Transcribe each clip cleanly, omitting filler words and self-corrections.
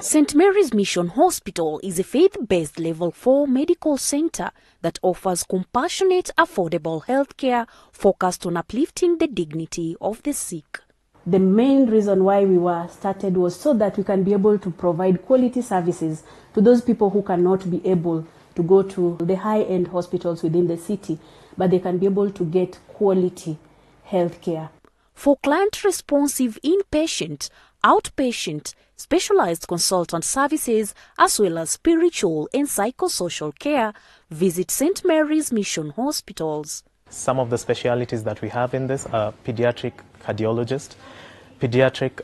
St. Mary's Mission Hospital is a faith-based Level 4 medical center that offers compassionate, affordable healthcare focused on uplifting the dignity of the sick. The main reason why we were started was so that we can be able to provide quality services to those people who cannot be able to go to the high-end hospitals within the city, but they can be able to get quality healthcare. For client-responsive inpatient, outpatient, specialized consultant services, as well as spiritual and psychosocial care, visit St. Mary's Mission Hospitals. Some of the specialities that we have in this are pediatric cardiologist, pediatric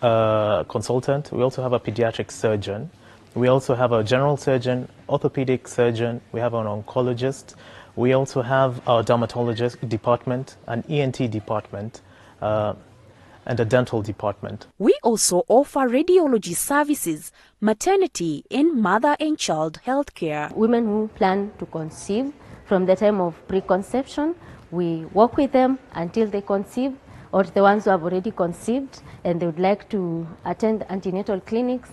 consultant. We also have a pediatric surgeon. We also have a general surgeon, orthopedic surgeon. We have an oncologist. We also have our dermatologist department, an ENT department, and a dental department. We also offer radiology services, maternity and mother and child health care. Women who plan to conceive, from the time of preconception, we work with them until they conceive, or the ones who have already conceived and they would like to attend antenatal clinics.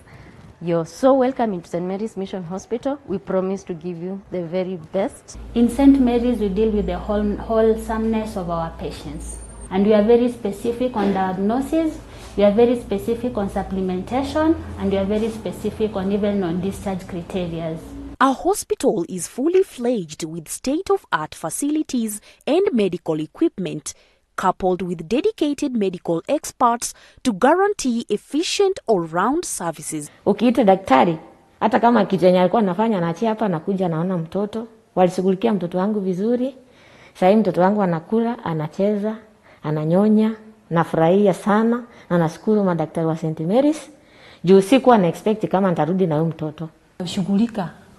You're so welcome into St. Mary's Mission Hospital. We promise to give you the very best. In St. Mary's, we deal with the wholesomeness of our patients. And we are very specific on diagnosis, we are very specific on supplementation, and we are very specific on even on discharge criteria. Our hospital is fully fledged with state-of-art facilities and medical equipment, coupled with dedicated medical experts to guarantee efficient all-round services. Ukiita daktari, hata kama kitu yenye alikuwa anafanya anaachia hapa, nakuja naona mtoto. Walishughulikia mtoto wangu vizuri. Sasa mtoto wangu anakula, anacheza, ananyonya, nafurahia sana, na nashukuru madaktari wa St. Mary's. Juu sikuwa na expect kama nitarudi na huyu mtoto.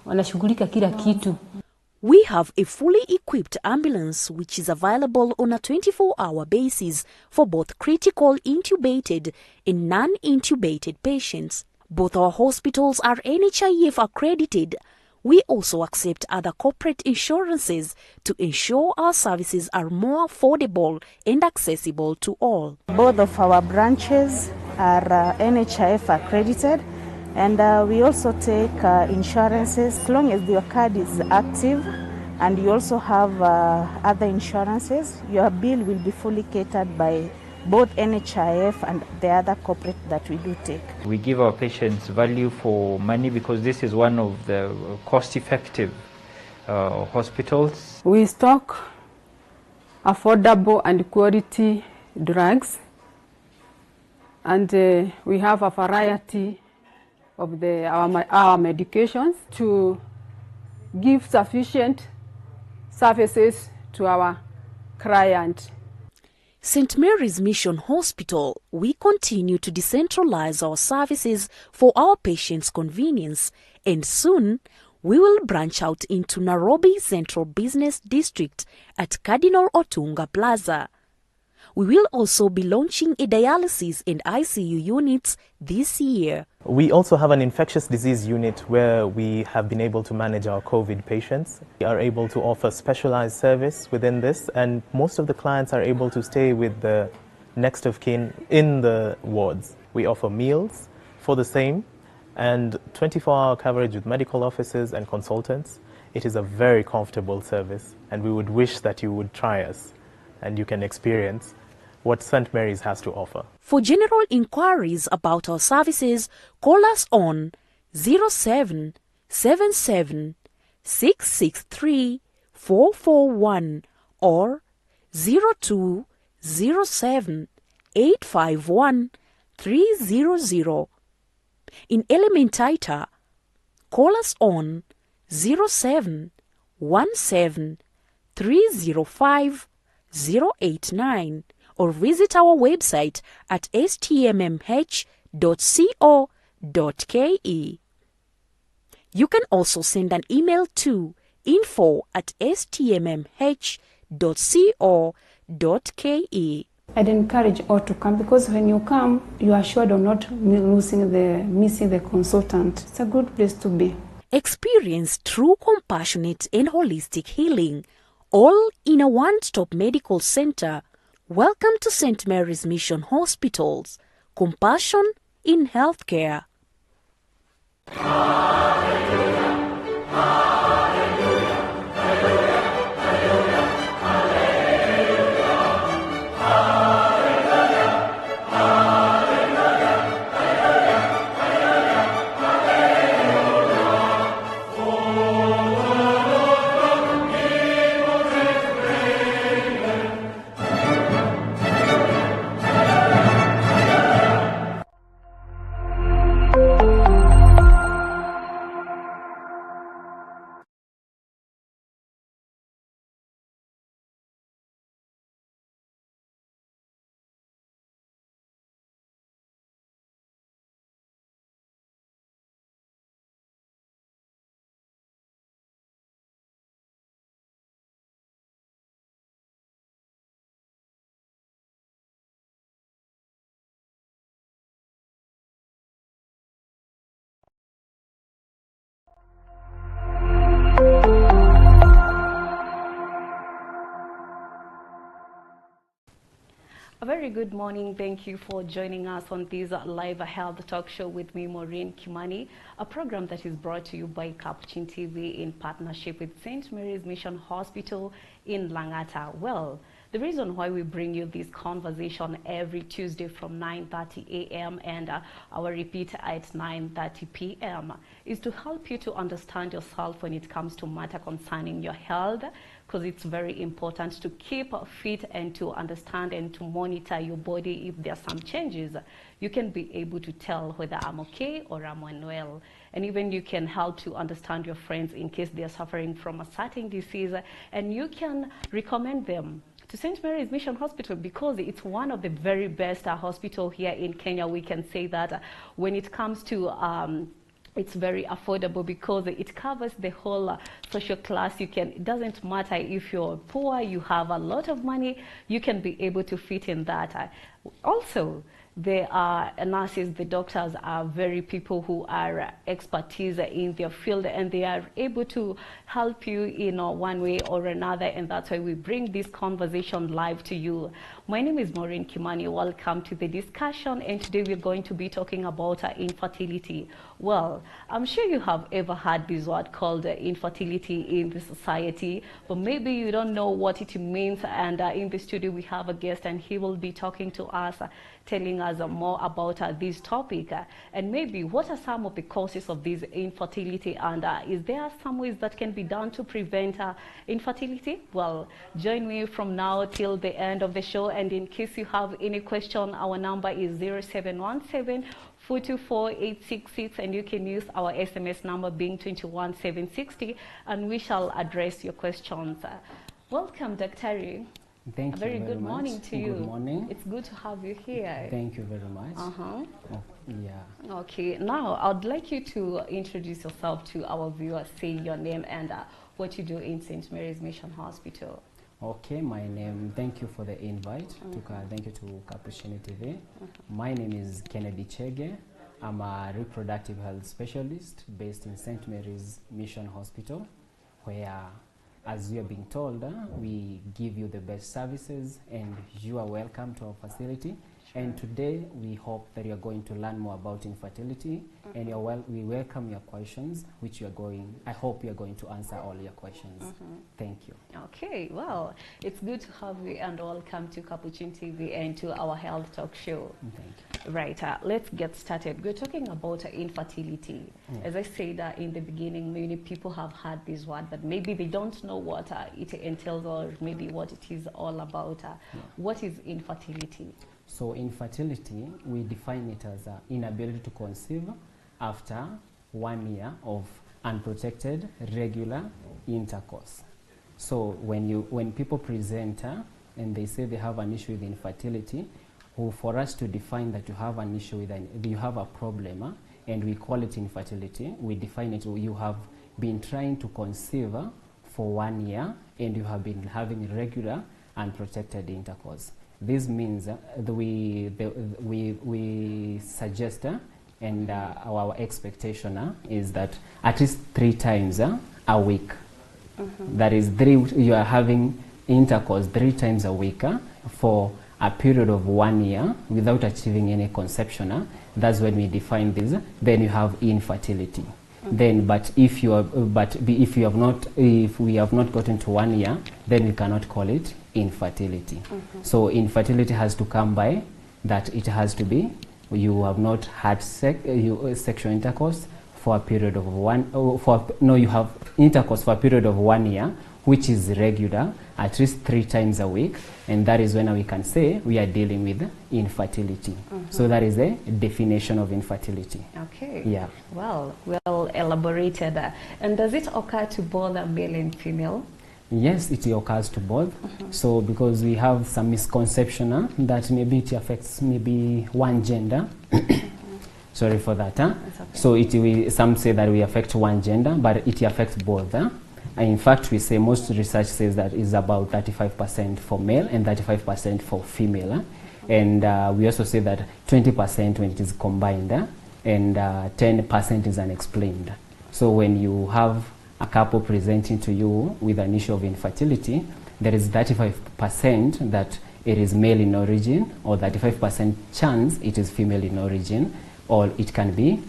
Wanashughulika kila kitu. We have a fully equipped ambulance which is available on a 24-hour basis for both critical intubated and non-intubated patients. Both our hospitals are NHIF accredited. We also accept other corporate insurances to ensure our services are more affordable and accessible to all. Both of our branches are NHIF accredited, and we also take insurances as long as your card is active and you also have other insurances. Your bill will be fully catered by both NHIF and the other corporate that we do take. We give our patients value for money because this is one of the cost-effective hospitals. We stock affordable and quality drugs, and we have a variety of our medications to give sufficient services to our client. St. Mary's Mission Hospital, we continue to decentralize our services for our patients' convenience, and soon we will branch out into Nairobi Central Business District at Cardinal Otunga Plaza. We will also be launching a dialysis and ICU units this year. We also have an infectious disease unit where we have been able to manage our COVID patients. We are able to offer specialized service within this, and most of the clients are able to stay with the next of kin in the wards. We offer meals for the same and 24-hour coverage with medical officers and consultants. It is a very comfortable service, and we would wish that you would try us and you can experience what St. Mary's has to offer. For general inquiries about our services, call us on 0777 663 441 or 0207 851 300. In Elementaita, call us on 0717 305 089 or visit our website at stmmh.co.ke. You can also send an email to info@stmmh.co.ke. I'd encourage all to come, because when you come, you are assured of not missing the consultant. It's a good place to be. Experience true compassionate and holistic healing, all in a one-stop medical center. Welcome to St. Mary's Mission Hospitals. Compassion in healthcare. A very good morning. Thank you for joining us on this live health talk show with me, Maureen Kimani, a program that is brought to you by Capuchin TV in partnership with St. Mary's Mission Hospital in Langata. Well, the reason why we bring you this conversation every Tuesday from 9:30 a.m. and our repeat at 9:30 p.m. is to help you to understand yourself when it comes to matter concerning your health, because it's very important to keep fit and to understand and to monitor your body. If there are some changes, you can be able to tell whether I'm okay or I'm unwell. And even you can help to understand your friends in case they're suffering from a certain disease, and you can recommend them to St. Mary's Mission Hospital, because it's one of the very best hospital here in Kenya. We can say that when it comes to it's very affordable because it covers the whole social class. It doesn't matter if you're poor, you have a lot of money, you can be able to fit in that. Also, the nurses, the doctors are very people who are expertise in their field, and they are able to help you in one way or another, and that's why we bring this conversation live to you. My name is Maureen Kimani. Welcome to the discussion, and today we're going to be talking about infertility. Well, I'm sure you have ever heard this word called infertility in the society, but maybe you don't know what it means, and in the studio we have a guest, and he will be talking to us, telling us more about this topic, and maybe what are some of the causes of this infertility, and is there some ways that can be done to prevent infertility? Well, join me from now till the end of the show, and in case you have any question, our number is 0717 424-866, and you can use our SMS number being 21760, and we shall address your questions. Welcome, Dr. Thank you very good much. Morning to you. Good morning. It's good to have you here. Thank you very much. Oh, yeah. Okay, now I'd like you to introduce yourself to our viewers, say your name and what you do in St. Mary's Mission Hospital. Okay, my name, thank you for the invite. Thank you to Capuchin TV. My name is Kennedy Chege. I'm a reproductive health specialist based in St. Mary's Mission Hospital, where, as you are being told, we give you the best services, and you are welcome to our facility. And today we hope that you're going to learn more about infertility, and we welcome your questions, which I hope you're going to answer all your questions. Thank you. Okay, well, it's good to have you, and welcome to Capuchin TV and to our health talk show. Thank you. Right, let's get started. We're talking about infertility. As I said in the beginning, many people have heard this word, but maybe they don't know what it entails, or maybe what it is all about. What is infertility? So infertility, we define it as inability to conceive after 1 year of unprotected regular intercourse. So when people present and they say they have an issue with infertility, for us to define that you have an issue with you have a problem, and we call it infertility, we define it, you have been trying to conceive for 1 year, and you have been having regular unprotected intercourse. This means we suggest and our expectation is that at least 3 times a week. That is, you are having intercourse 3 times a week for a period of 1 year without achieving any conception. That's when we define this. Then you have infertility. Then, but if you have not, if we have not gotten to 1 year, then we cannot call it infertility. So infertility has to come by that it has to be you have not had sexual intercourse for a period of you have intercourse for a period of 1 year, which is regular, at least 3 times a week, and that is when we can say we are dealing with infertility. So that is the definition of infertility. Okay. Yeah. Well elaborated. And does it occur to both male and female? Yes, it occurs to both. So because we have some misconception that maybe it affects maybe one gender. Sorry for that. Okay. So some say that we affect one gender, but it affects both. In fact, we say most research says that is about 35% for male and 35% for female. And we also say that 20% when it is combined and 10% is unexplained. So when you have a couple presenting to you with an issue of infertility, there is 35% that it is male in origin, or 35% chance it is female in origin, or it can be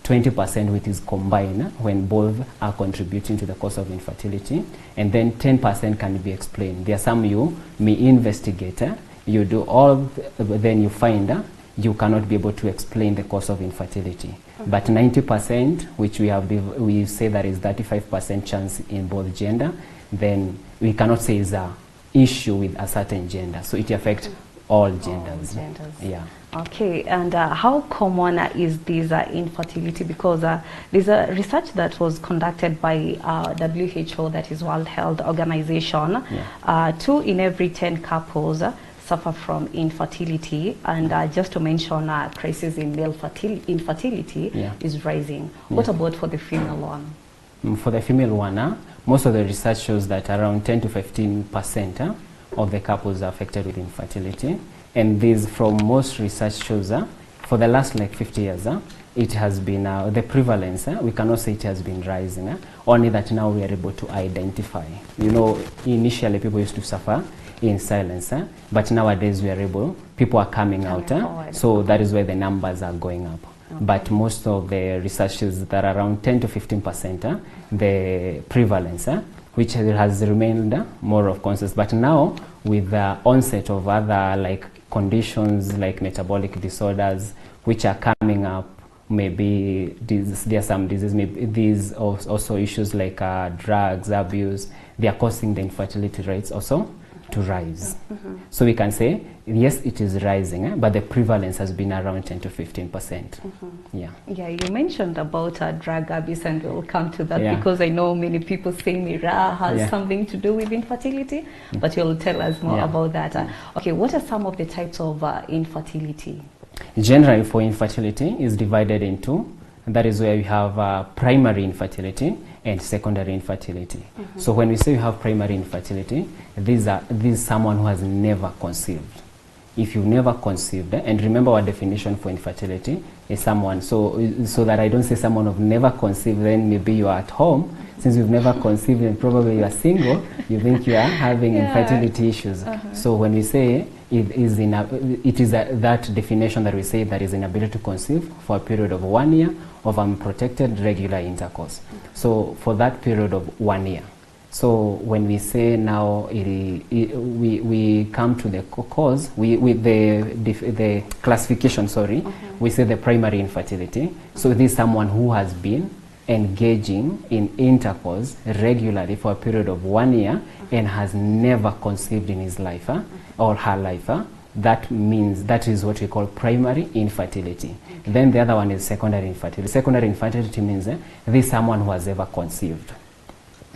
20% which is combined when both are contributing to the cause of infertility, and then 10% can be explained. There are some you may investigate, you do all, then you find you cannot be able to explain the cause of infertility. But 90%, which we say that is 35% chance in both gender, then we cannot say is a issue with a certain gender. So it affects all genders. Yeah. Okay, and how common is this infertility? Because there's a research that was conducted by WHO, that is World Health Organization. 2 in every 10 couples suffer from infertility, and just to mention, crisis in male infertility is rising. What about for the female one? For the female one, most of the research shows that around 10 to 15% of the couples are affected with infertility. And this, from most research shows, for the last like 50 years, it has been, the prevalence, we cannot say it has been rising, only that now we are able to identify. You know, initially people used to suffer in silence, but nowadays we are able, people are coming out, so that is where the numbers are going up. But most of the research shows that around 10 to 15%, the prevalence, which has remained more of constant. But now, with the onset of other like conditions like metabolic disorders, which are coming up, maybe there are some diseases, maybe these also issues like drugs abuse, they are causing the infertility rates also to rise. So we can say, yes, it is rising, but the prevalence has been around 10 to 15%. Yeah. Yeah, you mentioned about drug abuse, and we'll come to that because I know many people say Mira has something to do with infertility, but you'll tell us more about that. Okay, what are some of the types of infertility? Generally, for infertility is divided into, that is where we have primary infertility and secondary infertility. So when we say you have primary infertility, this is someone who has never conceived. If you've never conceived, and remember our definition for infertility is someone, so that I don't say someone who've never conceived, then maybe you are at home, since you've never conceived and probably you are single, you think you are having infertility issues. So when we say it is that definition that we say that is inability to conceive for a period of 1 year of unprotected regular intercourse. So for that period of 1 year. So when we say now we come to the cause, with the classification, we say the primary infertility. So this is someone who has been engaging in intercourse regularly for a period of 1 year and has never conceived in his life or her life. That means that is what we call primary infertility. Then the other one is secondary infertility. Secondary infertility means this is someone who has ever conceived.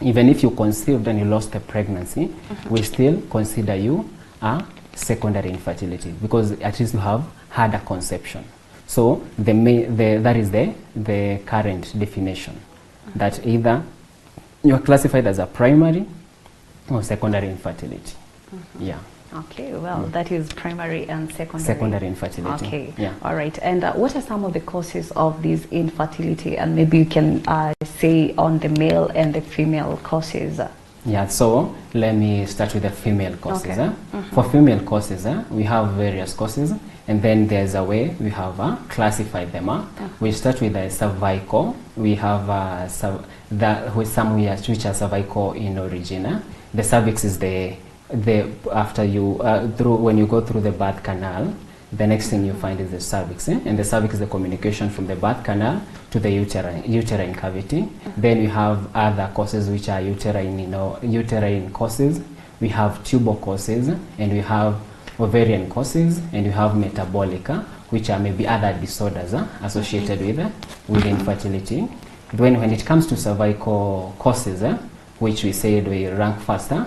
Even if you conceived and you lost the pregnancy, we still consider you a secondary infertility because at least you have had a conception. So that is the current definition, that either you are classified as a primary or secondary infertility. Yeah. Okay, well, that is primary and secondary. Secondary infertility. Okay, all right. And what are some of the causes of this infertility? And maybe you can say on the male and the female causes. Yeah, so let me start with the female causes. For female causes, we have various causes, And then there's a way we have classified them. We start with the cervical. We have with some which are cervical in origin. The cervix is the after you when you go through the birth canal, the next thing you find is the cervix, and the cervix is the communication from the birth canal to the uterine cavity. Then we have other causes which are uterine causes. We have tubal causes, and we have ovarian causes, and we have metabolic, which are maybe other disorders associated with infertility. Then when it comes to cervical causes, which we said we rank faster,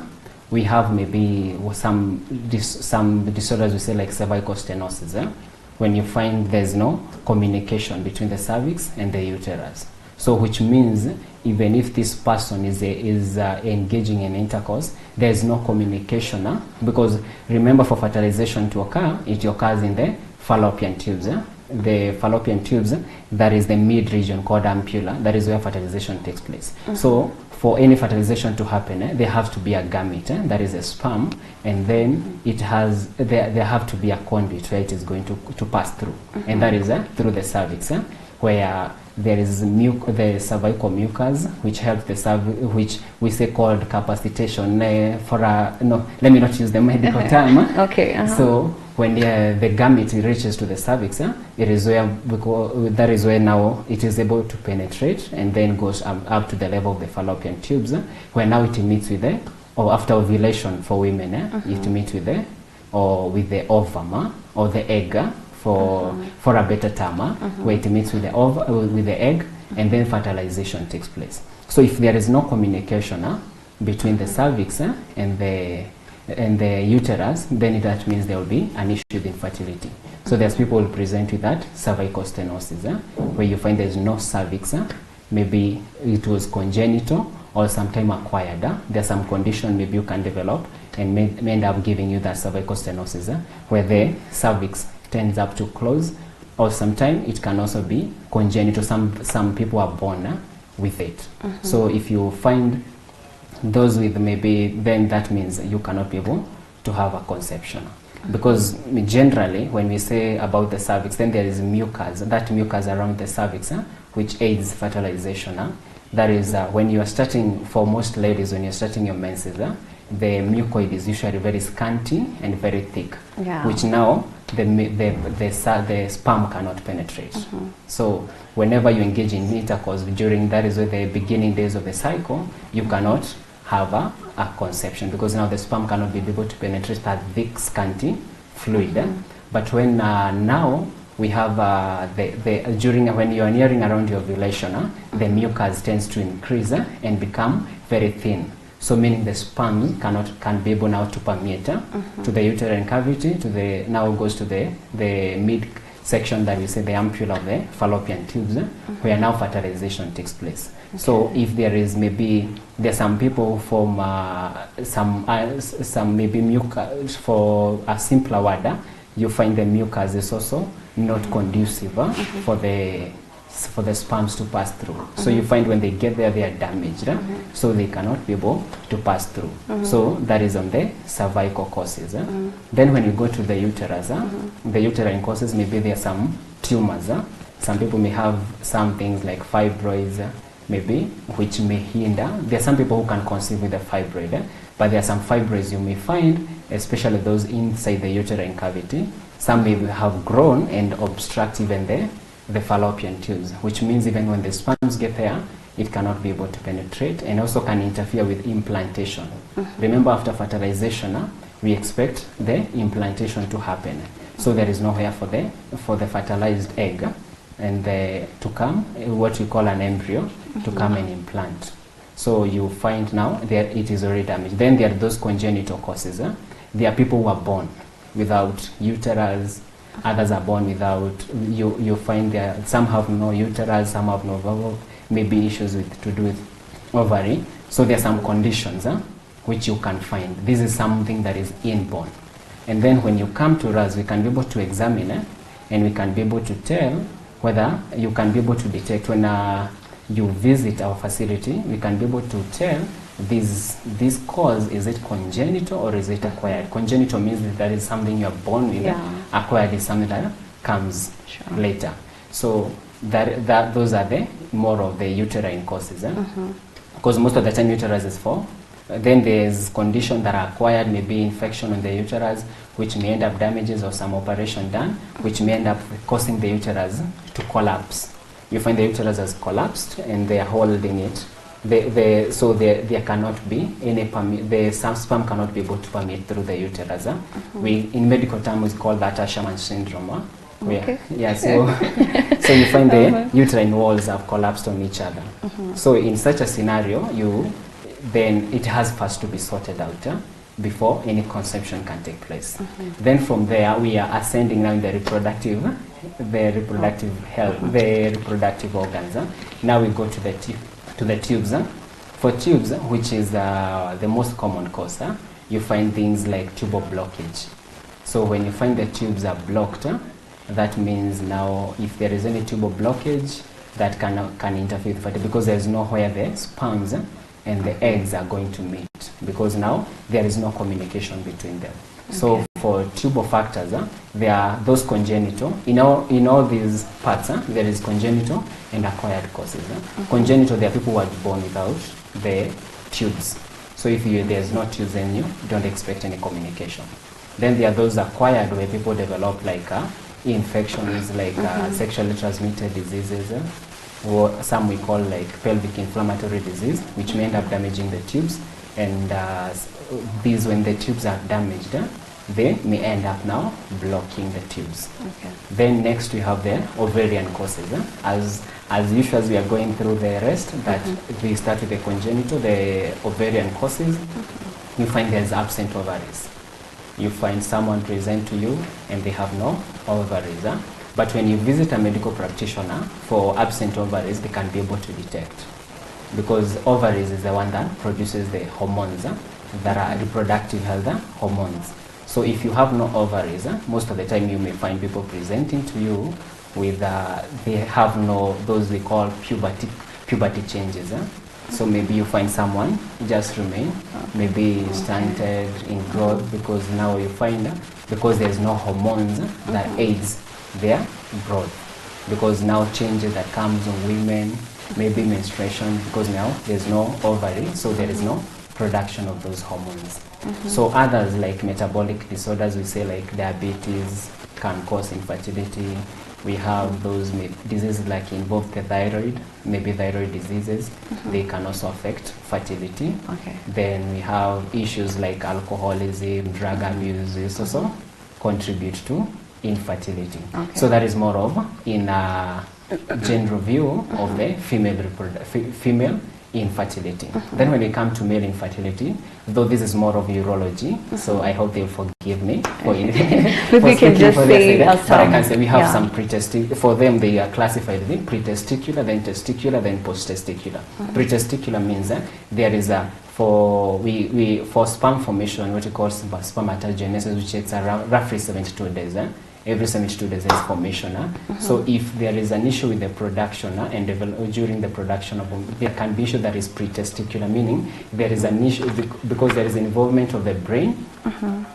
we have maybe some disorders we say like cervical stenosis, when you find there's no communication between the cervix and the uterus. So which means even if this person is engaging in intercourse, there's no communication, because remember, for fertilization to occur, it occurs in the fallopian tubes. The fallopian tubes, that is the mid region called ampulla, that is where fertilization takes place. So for any fertilization to happen, there have to be a gamete, that is a sperm, and then it has there have to be a conduit where it is going to pass through, and that is through the cervix, where there is the cervical mucus, which helps the cervix, which we say called capacitation. Let me not use the medical term. Okay. So when the gamete reaches to the cervix, it is that is where now it is able to penetrate, and then goes up to the level of the fallopian tubes, where now it meets with or after ovulation for women, it meets with the ovum or the egg, for a better term, where it meets with the egg, and then fertilization takes place. So if there is no communication between the cervix and the uterus, then that means there will be an issue with infertility. So there's people who present with that cervical stenosis, where you find there's no cervix, maybe it was congenital or sometime acquired. There's some condition maybe you can develop and may end up giving you that cervical stenosis, where the cervix tends up to close, or sometimes it can also be congenital. Some people are born with it. So if you find those with maybe, then that means you cannot be able to have a conception. Because generally when we say about the cervix, then there is mucus, that mucus around the cervix, which aids fertilization. That is when you are starting, for most ladies, when you're starting your menses, the mucoid is usually very scanty and very thick, which now the sperm cannot penetrate. So whenever you engage in intercourse, that is where the beginning days of the cycle, you cannot have a conception, because now the sperm cannot be able to penetrate that thick, scanty fluid. But when now we have when you are nearing around your ovulation, the mucus tends to increase and become very thin. So meaning the sperm can be able now to permeate to the uterine cavity, now goes to the mid section that we say the ampulla of the fallopian tubes, where now fertilization takes place. So if there is there's some people from some maybe mucus, for a simpler word, you find the mucus is also not conducive for the sperms to pass through. So you find when they get there, they are damaged, so they cannot be able to pass through. So that is on the cervical causes. Then when you go to the uterus, the uterine causes, maybe there are some tumors. Some people may have some things like fibroids, maybe, which may hinder. There are some people who can conceive with a fibroid, but there are some fibroids you may find, especially those inside the uterine cavity. Some may have grown and obstruct even the fallopian tubes, which means even when the sperms get there, it cannot be able to penetrate, and also can interfere with implantation. Remember, after fertilization, we expect the implantation to happen. So there is nowhere for the fertilized egg and to come, what we call an embryo, to come and implant. So you find now that it is already damaged. Then there are those congenital causes. There are people who are born without uterus, others are born without, you find there, some have no uterus, some have no, maybe issues to do with ovary. So there are some conditions which you can find. This is something that is inborn. And then when you come to us, we can be able to examine and we can be able to tell whether you can be able to detect when you visit our facility, we can be able to tell this cause, is it congenital or is it acquired? Congenital means that is something you are born with. Acquired is something that comes later. So those are the more of the uterine causes. Because most of the time uterus is full. Then there's conditions that are acquired, maybe infection on the uterus, which may end up damages or some operation done, which may end up causing the uterus to collapse. You find the uterus has collapsed and they are holding it. So there cannot be any the sperm cannot be able to permeate through the uterus. In medical terms, we call that Asherman syndrome. So you find the uterine walls have collapsed on each other. So in such a scenario, then it has first to be sorted out before any conception can take place. Then from there, we are ascending now in the reproductive health, the reproductive organs. Now we go to the tubes. For tubes, which is the most common cause, you find things like tubal blockage. So when you find the tubes are blocked, that means now if there is any tubal blockage, that can interfere with fertility, because there is nowhere the sperms and the eggs are going to meet, because now there is no communication between them. So for tubal factors, there are those congenital. In all these parts, there is congenital and acquired causes. Congenital, there are people who are born without the tubes. So if there's no tubes, then you don't expect any communication. Then there are those acquired, where people develop like infections, like sexually transmitted diseases, or some we call like pelvic inflammatory disease, which may end up damaging the tubes. And these, when the tubes are damaged, they may end up now blocking the tubes. Then next we have the ovarian causes. As usual, as we are going through the rest, that we start with the congenital, the ovarian causes. You find there's absent ovaries. You find someone present to you and they have no ovaries. But when you visit a medical practitioner for absent ovaries, they can be able to detect, because ovaries is the one that produces the hormones that are reproductive health hormones. So if you have no ovaries, most of the time you may find people presenting to you with they have no, those we call puberty changes. So maybe you find someone just remain maybe stunted in growth, because now you find because there's no hormones that aids their growth, because now changes that comes on women, maybe menstruation, because now there's no ovary, so there is no production of those hormones. So others like metabolic disorders, we say like diabetes can cause infertility. We have those diseases like involve the thyroid, maybe thyroid diseases, they can also affect fertility. Then we have issues like alcoholism, drug abuse, this also contribute to infertility. So that is more of in a general view of the female infertility. Then when we come to male infertility, though this is more of urology, so I hope they'll forgive me for we can just say that. But I can say we have some pretesticular, for them they are classified in pretesticular, then testicular, then post-testicular. Pretesticular means there is a, for sperm formation, what we call spermatogenesis, which takes around roughly 72 days. Every 72 days is formation. So if there is an issue with the production and during the production of, there can be issue that is pretesticular, meaning there is an issue because there is involvement of the brain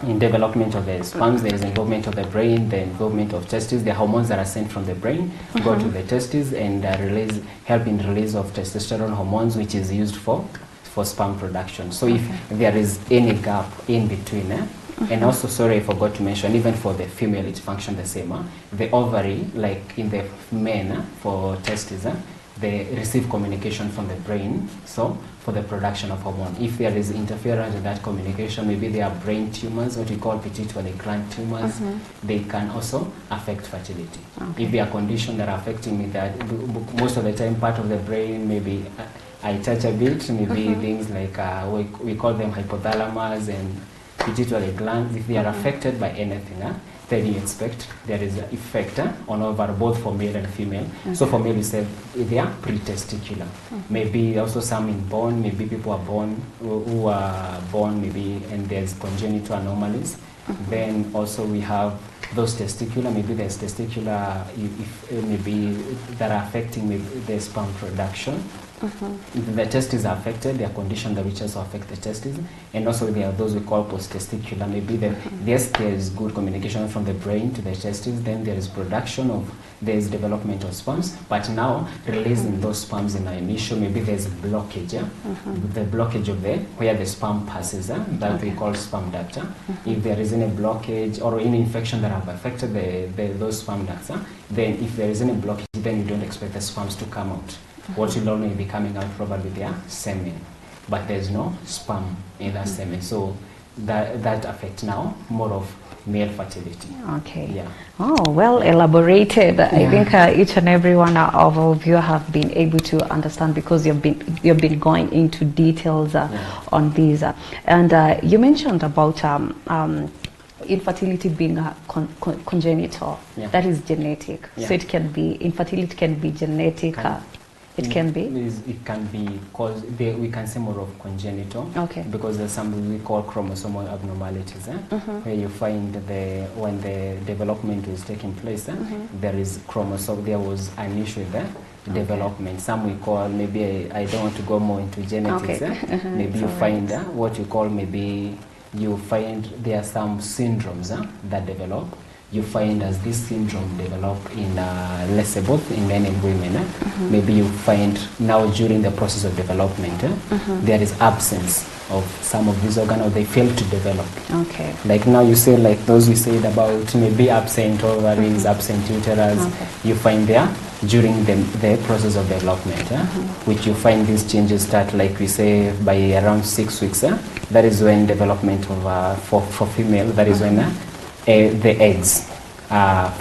in development of the sperms, there is involvement of the brain, the involvement of testes, the hormones that are sent from the brain go to the testes and help in release of testosterone hormones, which is used for sperm production. So if there is any gap in between, and also, sorry, I forgot to mention, even for the female, it functions the same. The ovary, like in the men, for testes, they receive communication from the brain, so for the production of hormone. If there is interference in that communication, maybe there are brain tumors, what we call pituitary gland tumors, they can also affect fertility. If there are conditions that are affecting me, that most of the time part of the brain, maybe I touch a bit, maybe things like, we call them hypothalamus and pituitary glands, if they are affected by anything, then you expect there is an effect on over both for male and female. So for male, we said they are pretesticular. Maybe also some in born, maybe people are born who are born maybe and there's congenital anomalies. Then also we have those testicular, maybe there's testicular, if maybe that are affecting maybe the sperm production. If the testes are affected, there are conditions which also affect the testes, and also there are those we call post-testicular. Maybe yes, there is good communication from the brain to the testes, then there is production of, there is development of sperms, but now releasing those sperms in our initial, maybe there's a blockage, the blockage of where the sperm passes, that we call sperm duct. If there is any blockage or any infection that have affected those sperm ducts, then if there is any blockage, then you don't expect the sperms to come out. What will only be coming out probably their semen, but there's no sperm in that semen. So that affects now more of male fertility. Okay. Yeah. Oh, well elaborated. Yeah. I think each and every one of you have been able to understand, because you've been going into details on these. And you mentioned about infertility being congenital. Yeah. That is genetic. Yeah. So it can be, infertility can be genetic. It can be? It can be caused, we can say more of congenital. Okay. Because there's something we call chromosomal abnormalities, where you find when the development is taking place, there is chromosome, there was an issue with the development. Some we call, maybe I don't want to go more into genetics, maybe you find what you call, maybe you find there are some syndromes that develop. You find as this syndrome develop in, let's say, both in men and women, maybe you find now during the process of development, there is absence of some of these organs, or they fail to develop. Okay. Like now you say, like those we said about maybe absent ovaries, absent uterus, you find there during the process of development, which you find these changes start, like we say, by around 6 weeks. That is when development of, for female, that is when the eggs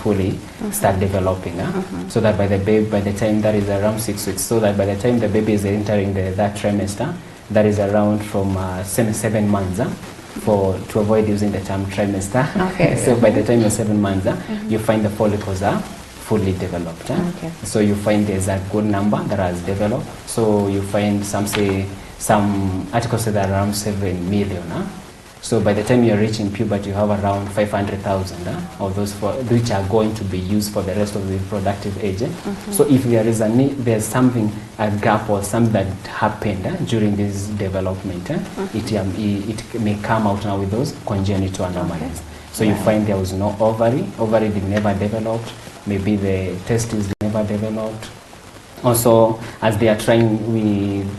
fully start developing, so that by the time that is around 6 weeks, so that by the time the baby is entering that trimester, that is around from 7 months, to avoid using the term trimester. Okay. So by the time you're 7 months, you find the follicles are fully developed. Okay. So you find there's a good number that has developed. So you find some articles say that around 7 million. So by the time you're reaching puberty, you have around 500,000 of those which are going to be used for the rest of the reproductive age. So if there is there's something, a gap or something that happened during this development, it may come out now with those congenital anomalies. So you find there was no ovary did never developed, maybe the testes never developed. Also, as they are trying,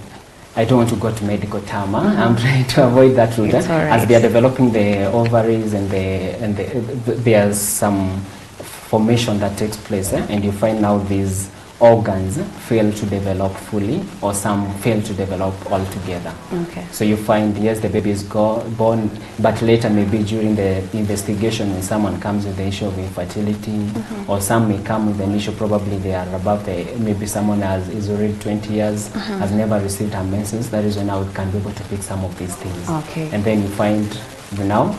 I don't want to go to medical term. I'm trying to avoid that route. As they are developing the ovaries and there's some formation that takes place, and you find now these organs fail to develop fully, or some fail to develop altogether. Okay. So you find, yes, the baby is born, but later maybe during the investigation, when someone comes with the issue of infertility, or some may come with an issue, probably they are above maybe someone is already 20 years, has never received her menses. That is when now we can be able to pick some of these things. Okay. And then you find now,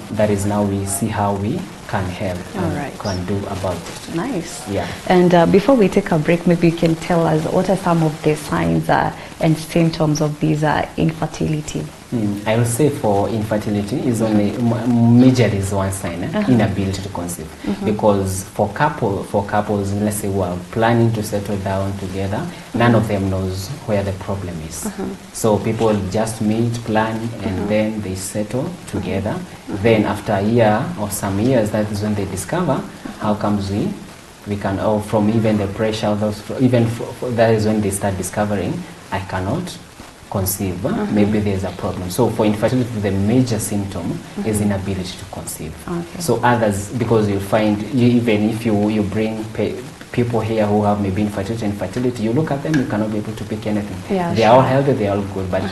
we see how we can help and can do about it. Nice. Yeah. And before we take a break, maybe you can tell us what are some of the signs and symptoms of these infertility? I will say for infertility is only major is one sign, inability to conceive. Because for couples, let's say, who are planning to settle down together, none of them knows where the problem is. So people just meet, plan, and then they settle together. Then after a year or some years, that is when they discover how comes we can, from even the pressure, that is when they start discovering, I cannot conceive, maybe there's a problem. So for infertility, the major symptom is inability to conceive. Okay. So others, because you find, even if you bring people here who have maybe infertility, you look at them, you cannot be able to pick anything. Yeah, they are all healthy, they are all good, but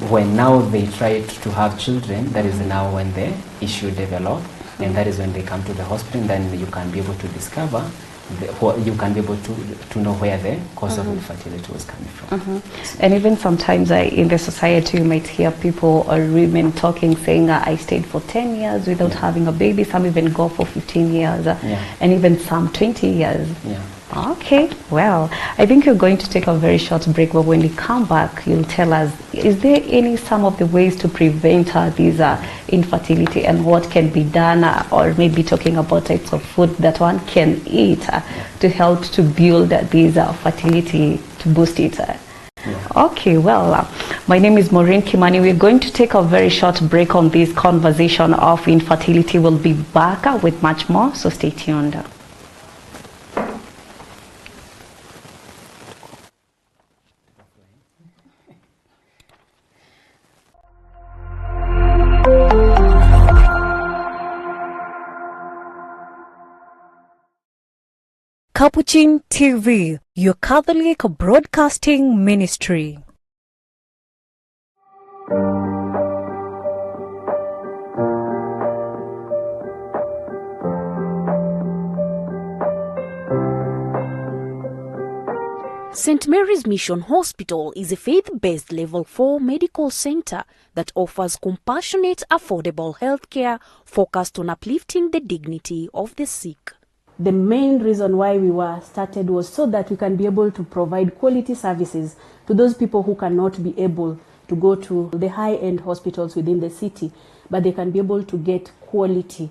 when now they try to have children, that is now when the issue develops, and that is when they come to the hospital, and then you can be able to discover, you can be able to know where the cause of infertility was coming from. And even sometimes in the society, you might hear people or women talking, saying, I stayed for 10 years without having a baby. Some even go for 15 years, and even some 20 years. Okay, well, I think you're going to take a very short break, but when you come back, you'll tell us, is there some of the ways to prevent these infertility and what can be done, or maybe talking about types of food that one can eat to help to build these fertility, to boost it? Okay, well, my name is Maureen Kimani. We're going to take a very short break on this conversation of infertility. We'll be back with much more, so stay tuned. Capuchin TV, your Catholic broadcasting ministry. St. Mary's Mission Hospital is a faith-based Level 4 medical center that offers compassionate, affordable healthcare focused on uplifting the dignity of the sick. The main reason why we were started was so that we can be able to provide quality services to those people who cannot be able to go to the high-end hospitals within the city, but they can be able to get quality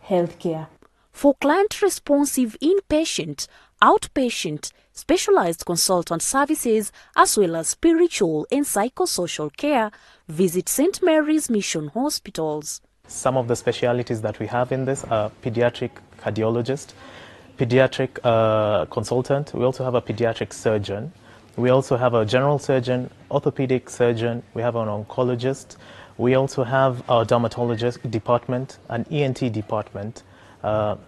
healthcare. For client-responsive inpatient, outpatient, specialized consultant services, as well as spiritual and psychosocial care, visit St. Mary's Mission Hospitals. Some of the specialities that we have in this are pediatric cardiologist, pediatric consultant. We also have a pediatric surgeon. We also have a general surgeon, orthopedic surgeon. We have an oncologist. We also have our dermatologist department, an ENT department, and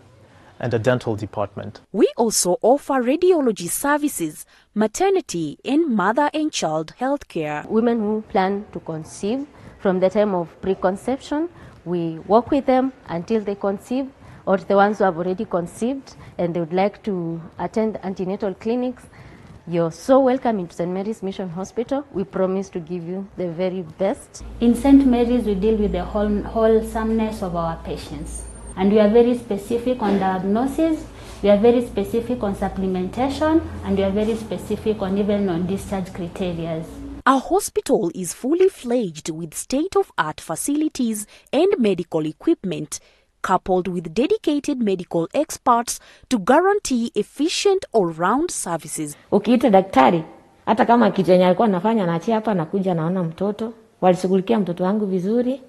a dental department. We also offer radiology services, maternity and mother and child health care. Women who plan to conceive, from the time of preconception, we work with them until they conceive, or the ones who have already conceived and they would like to attend antenatal clinics. You're so welcome into St. Mary's Mission Hospital. We promise to give you the very best. In St. Mary's, we deal with the wholesomeness of our patients. And we are very specific on diagnosis, we are very specific on supplementation, and we are very specific on even on discharge criteria. Our hospital is fully fledged with state-of-art facilities and medical equipment, coupled with dedicated medical experts to guarantee efficient all-round services. Ukiita daktari, hata kama kitu yenye alikuwa anafanya anaachia hapa, nakuja naona mtoto. Walishughulikia mtoto wangu vizuri.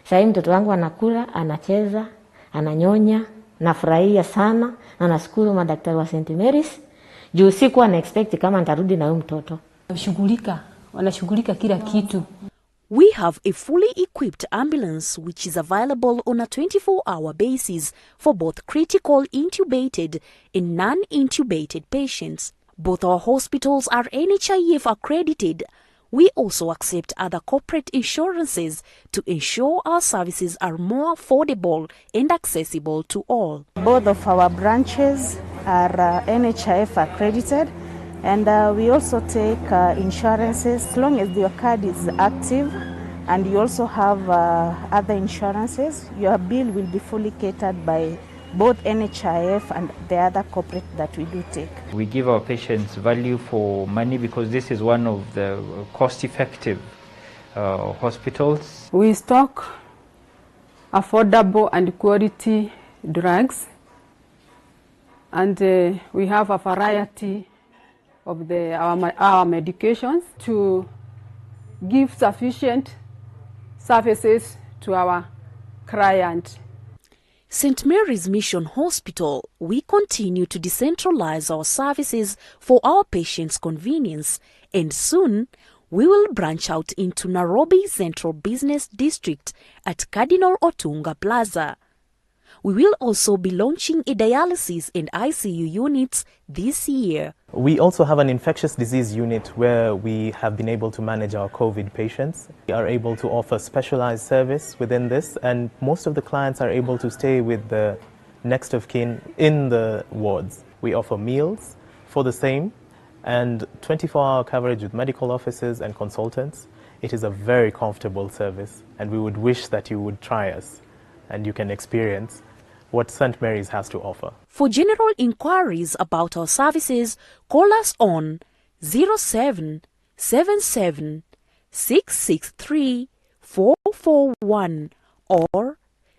Sasa hivi mtoto wangu anakula, anacheza, ananyonya, nafurahia sana na nashukuru madaktari wa St. Mary's. Juu sikuwa na expect kama nitarudi na huyu mtoto. Wanashughulika kila kitu. We have a fully equipped ambulance which is available on a 24-hour basis for both critical intubated and non-intubated patients. Both our hospitals are NHIF accredited. We also accept other corporate insurances to ensure our services are more affordable and accessible to all. Both of our branches are NHIF accredited, and we also take insurances as long as your card is active and you also have other insurances. Your bill will be fully catered by both NHIF and the other corporate that we do take. We give our patients value for money because this is one of the cost-effective hospitals. We stock affordable and quality drugs, and we have a variety of our medications to give sufficient services to our client. St. Mary's Mission Hospital, we continue to decentralize our services for our patients' convenience, and soon we will branch out into Nairobi Central Business District at Cardinal Otunga Plaza. We will also be launching a dialysis and ICU units this year. We also have an infectious disease unit where we have been able to manage our COVID patients. We are able to offer specialized service within this, and most of the clients are able to stay with the next of kin in the wards. We offer meals for the same and 24-hour coverage with medical officers and consultants. It is a very comfortable service, and we would wish that you would try us and you can experience what St. Mary's has to offer. For general inquiries about our services, call us on 0777 663 441 or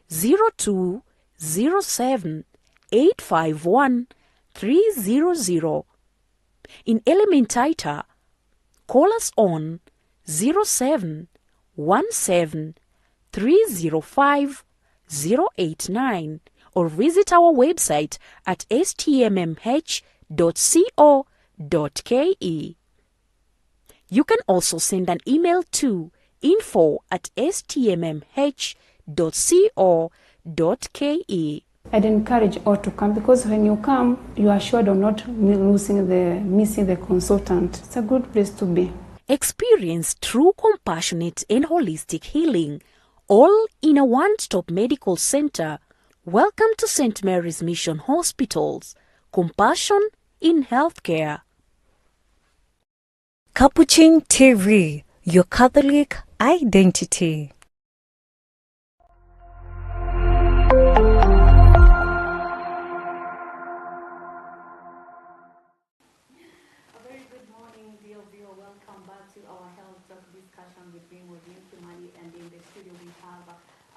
0207 851 300. In Elementaita, call us on 0717 305 089 or visit our website at stmmh.co.ke. You can also send an email to info@stmmh.co.ke. I'd encourage all to come because when you come, you are assured of not missing the consultant. It's a good place to be. Experience true compassionate and holistic healing, all in a one-stop medical center. Welcome to St. Mary's Mission Hospitals. Compassion in healthcare. Capuchin TV, your Catholic identity.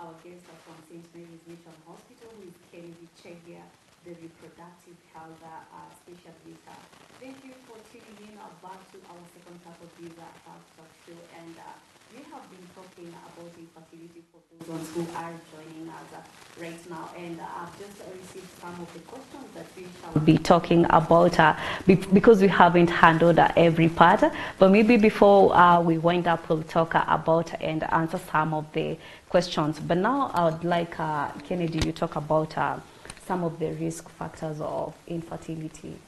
Our guest from St. Mary's Mission Hospital, who is Kennedy Chegia, the reproductive health specialist. Thank you for tuning in back to our second part of this health talk show. And we have been talking about infertility for those ones who are joining us right now. And I've just received some of the questions that we shall be talking about because we haven't handled every part. But maybe before we wind up, we'll talk about and answer some of the questions. But now I would like, Kennedy, you talk about some of the risk factors of infertility.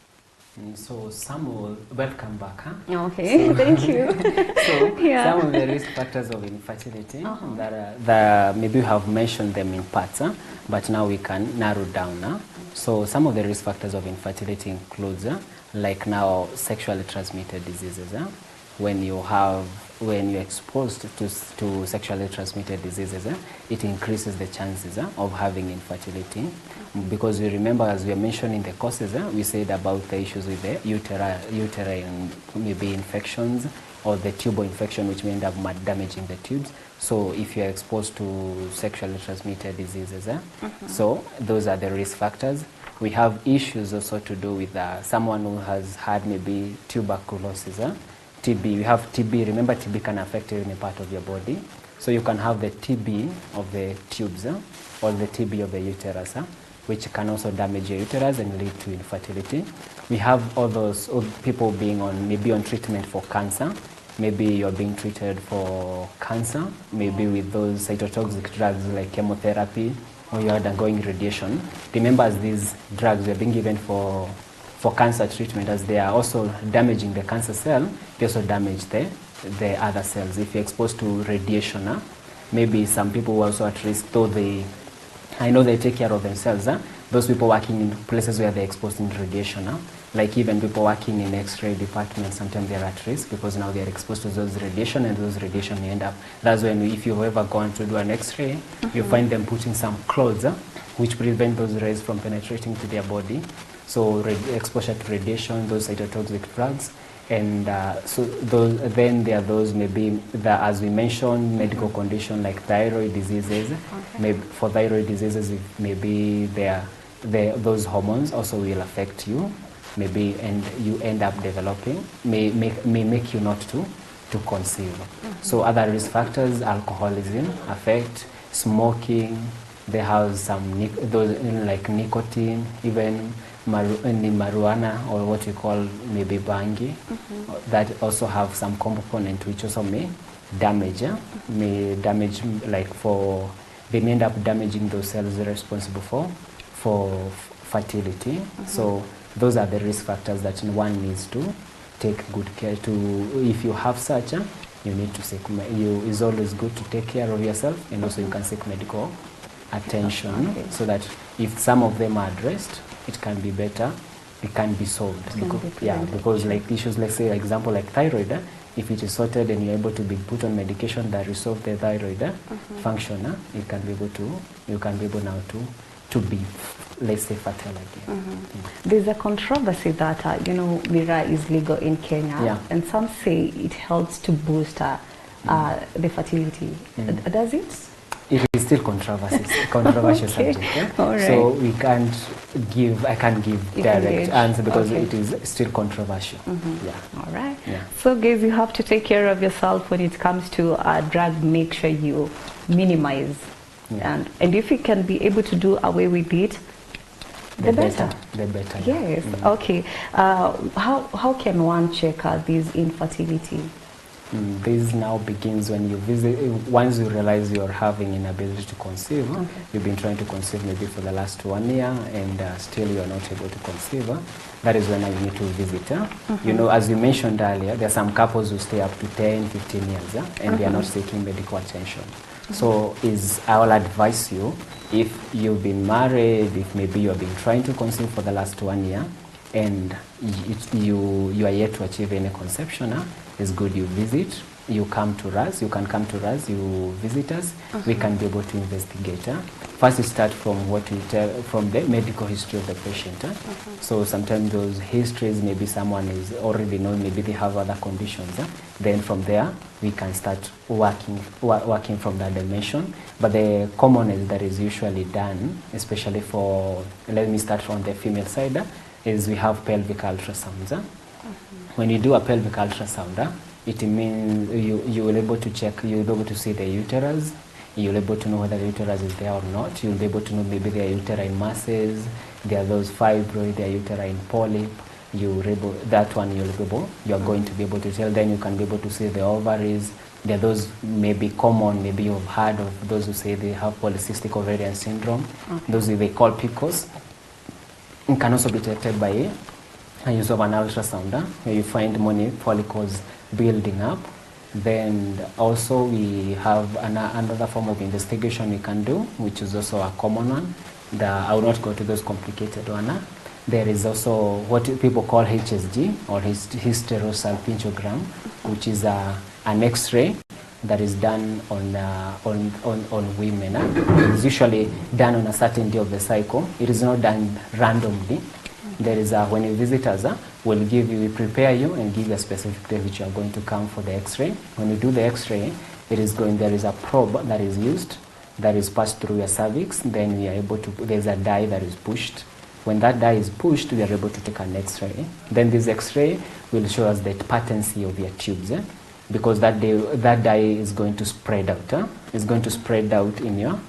So Samuel, welcome back. Huh? Okay, so, thank you. So some of the risk factors of infertility that maybe we have mentioned them in parts, but now we can narrow down. So some of the risk factors of infertility includes like now sexually transmitted diseases. When you're exposed to sexually transmitted diseases, it increases the chances of having infertility. Because you remember, as we mentioned in the courses, we said about the issues with the uterine maybe infections or the tubal infection, which may end up damaging the tubes. So if you're exposed to sexually transmitted diseases, so those are the risk factors. We have issues also to do with someone who has had maybe tuberculosis, TB. We have TB. Remember, TB can affect any part of your body. So you can have the TB of the tubes or the TB of the uterus, which can also damage your uterus and lead to infertility. We have all those people being maybe on treatment for cancer. Maybe you're being treated for cancer, maybe with those cytotoxic drugs like chemotherapy, or you're undergoing radiation. Remember, as these drugs are being given for cancer treatment, as they are also damaging the cancer cell, they also damage the other cells. If you're exposed to radiation, maybe some people who are also at risk, though I know they take care of themselves. Those people working in places where they're exposed in radiation, like even people working in X-ray departments, sometimes they're at risk because now they're exposed to those radiation, and those radiation may end up. That's when, if you've ever gone to do an X-ray, you find them putting some clothes which prevent those rays from penetrating to their body. So exposure to radiation, those cytotoxic drugs, and so then there are those maybe as we mentioned, medical condition like thyroid diseases. Maybe for thyroid diseases, maybe those hormones also will affect you, maybe, and you end up developing, may make you not to conceive. So other risk factors: alcoholism affect, smoking. They have some those like nicotine, even marijuana, or what we call maybe bangi, that also have some component which also may damage, like they may end up damaging those cells responsible for fertility. So those are the risk factors that one needs to take good care to. If you have such, you need to seek. It's always good to take care of yourself, and also you can seek medical attention, so that if some of them are addressed, it can be better, it can be solved. Because like issues, let's say example like thyroid, if it is sorted and you're able to be put on medication that resolve the thyroid function, you can be able now to be, let's say, fertile again. There's a controversy that, Mira is legal in Kenya, and some say it helps to boost the fertility. Does it? It is still controversial subject. All right. So I can't give direct answer because it is still controversial. All right. So guys, you have to take care of yourself when it comes to drug. Make sure you minimize, and if you can be able to do away with it, the better. The better. Yes. Okay. How can one check this infertility? This now begins when you visit, once you realize you're having inability to conceive, you've been trying to conceive maybe for the last 1 year and still you're not able to conceive, that is when you need to visit. You know, as you mentioned earlier, there are some couples who stay up to 10, 15 years and they are not seeking medical attention. So I will advise you, if you've been married, if maybe you have been trying to conceive for the last 1 year and you are yet to achieve any conception, it's good you visit, you come to us, you can come to us, you visit us, we can be able to investigate. First you start from what we tell, from the medical history of the patient. So sometimes those histories, maybe someone is already known, maybe they have other conditions. Then from there, we can start working from that dimension. But the commonest that is usually done, especially for, let me start from the female side, is we have pelvic ultrasounds. When you do a pelvic ultrasound, it means you will be able to check, you'll be able to see the uterus, you'll be able to know whether the uterus is there or not, you'll be able to know maybe there are uterine masses, there are those fibroid, there are uterine polyp, that one you're going to be able to tell. Then you can be able to see the ovaries. There are those maybe common, maybe you've heard of those who say they have polycystic ovarian syndrome, those they call PCOS. It can also be detected by a use of an ultrasound, where you find many follicles building up. Then also we have another form of investigation we can do, which is also a common one. I will not go to those complicated ones. There is also what people call HSG, or hysterosalpingogram, which is an X-ray that is done on women. It is usually done on a certain day of the cycle. It is not done randomly. There is when you visit us, we'll prepare you and give you a specific day which you are going to come for the X-ray. When you do the X-ray, there is a probe that is used, that is passed through your cervix. Then we are able to, there's a dye that is pushed. When that dye is pushed, we are able to take an X-ray. Then this X-ray will show us the patency of your tubes, because that dye is going to spread out. It's going to spread out in your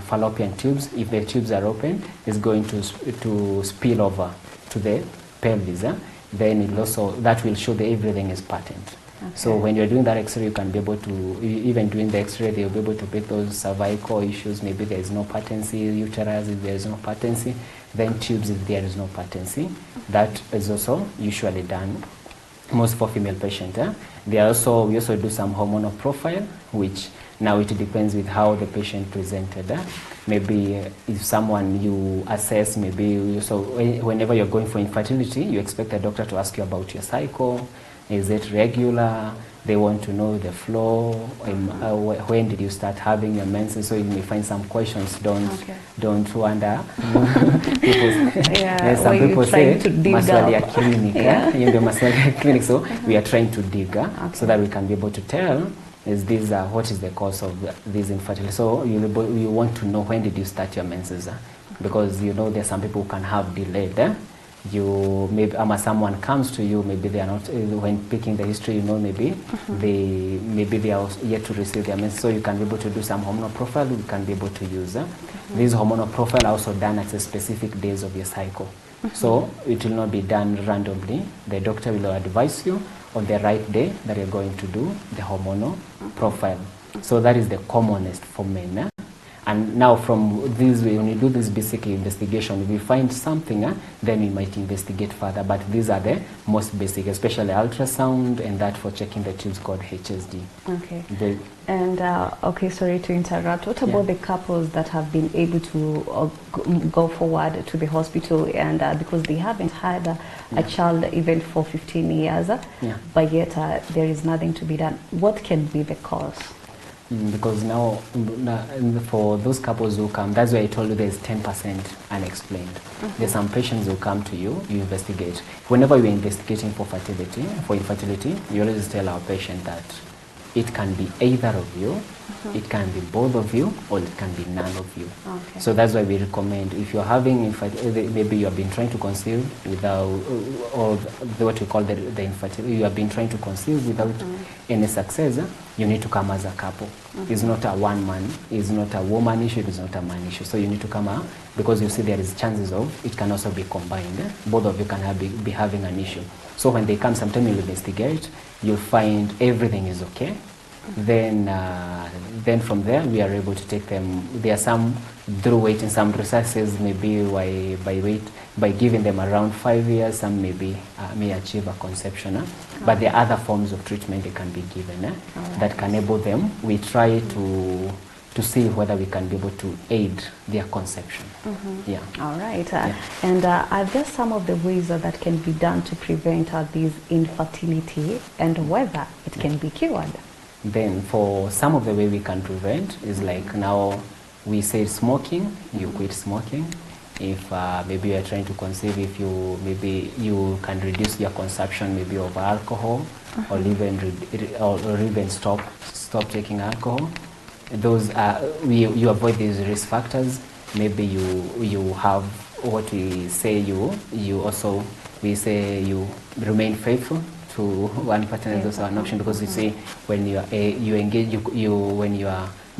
fallopian tubes. If the tubes are open, it's going to spill over to the pelvis. Then that will show that everything is patent. So when you're doing that X-ray, you can be able to, even doing the X-ray, they'll be able to pick those cervical issues. Maybe there is no patency, uterus if there is no patency, then tubes if there is no patency. That is also usually done most for female patients. We also do some hormonal profile, which now it depends with how the patient presented. Maybe if someone you assess, whenever you're going for infertility, you expect a doctor to ask you about your cycle. Is it regular? They want to know the flow. When did you start having your menses? So you may find some questions. Don't wonder. Some people say maswali clinic. Clinic. So we are trying to dig so that we can be able to tell what is the cause of this infertility. So you want to know when did you start your menses, because there's some people who can have delayed. Someone comes to you, maybe they are not, when picking the history, maybe they are yet to receive their menses. So you can be able to do some hormonal profile. We can be able to use these hormonal profile are also done at a specific days of your cycle. So it will not be done randomly. The doctor will advise you on the right day that you're going to do the hormonal profile. So that is the commonest for men. And now from this, when you do this basic investigation, if we find something, then we might investigate further. But these are the most basic, especially ultrasound and that for checking the tubes called HSD. Okay. Sorry to interrupt. What about the couples that have been able to go forward to the hospital and because they haven't had a child even for 15 years, but yet there is nothing to be done? What can be the cause? Because now, for those couples who come, that's why I told you there's 10% unexplained. There's some patients who come to you, you investigate. Whenever you're investigating for infertility, you always tell our patient that it can be either of you, it can be both of you, or it can be none of you. Okay. So that's why we recommend, if you're having infertility, maybe you have been trying to conceive without, or what we call the infertility, you have been trying to conceive without any success, you need to come as a couple. It's not a one man, it's not a woman issue, it's not a man issue. So you need to come out, because you see there is chances of it can also be combined. Both of you can be having an issue. So when they come, sometimes you'll investigate, you'll find everything is okay. Then from there we are able to take them. There are some through waiting, some resources maybe by giving them around 5 years, some maybe may achieve a conception. But there are other forms of treatment they can be given that can enable them. We try to see whether we can be able to aid their conception. Yeah. All right. And are there some of the ways that can be done to prevent this infertility, and whether it can be cured? Then for some of the way we can prevent is like, now we say smoking, you quit smoking. If maybe you are trying to conceive, if maybe you can reduce your consumption maybe of alcohol, or even stop taking alcohol. Those you avoid these risk factors. Maybe you have what we say you remain faithful to one partner is also an option, because you see when you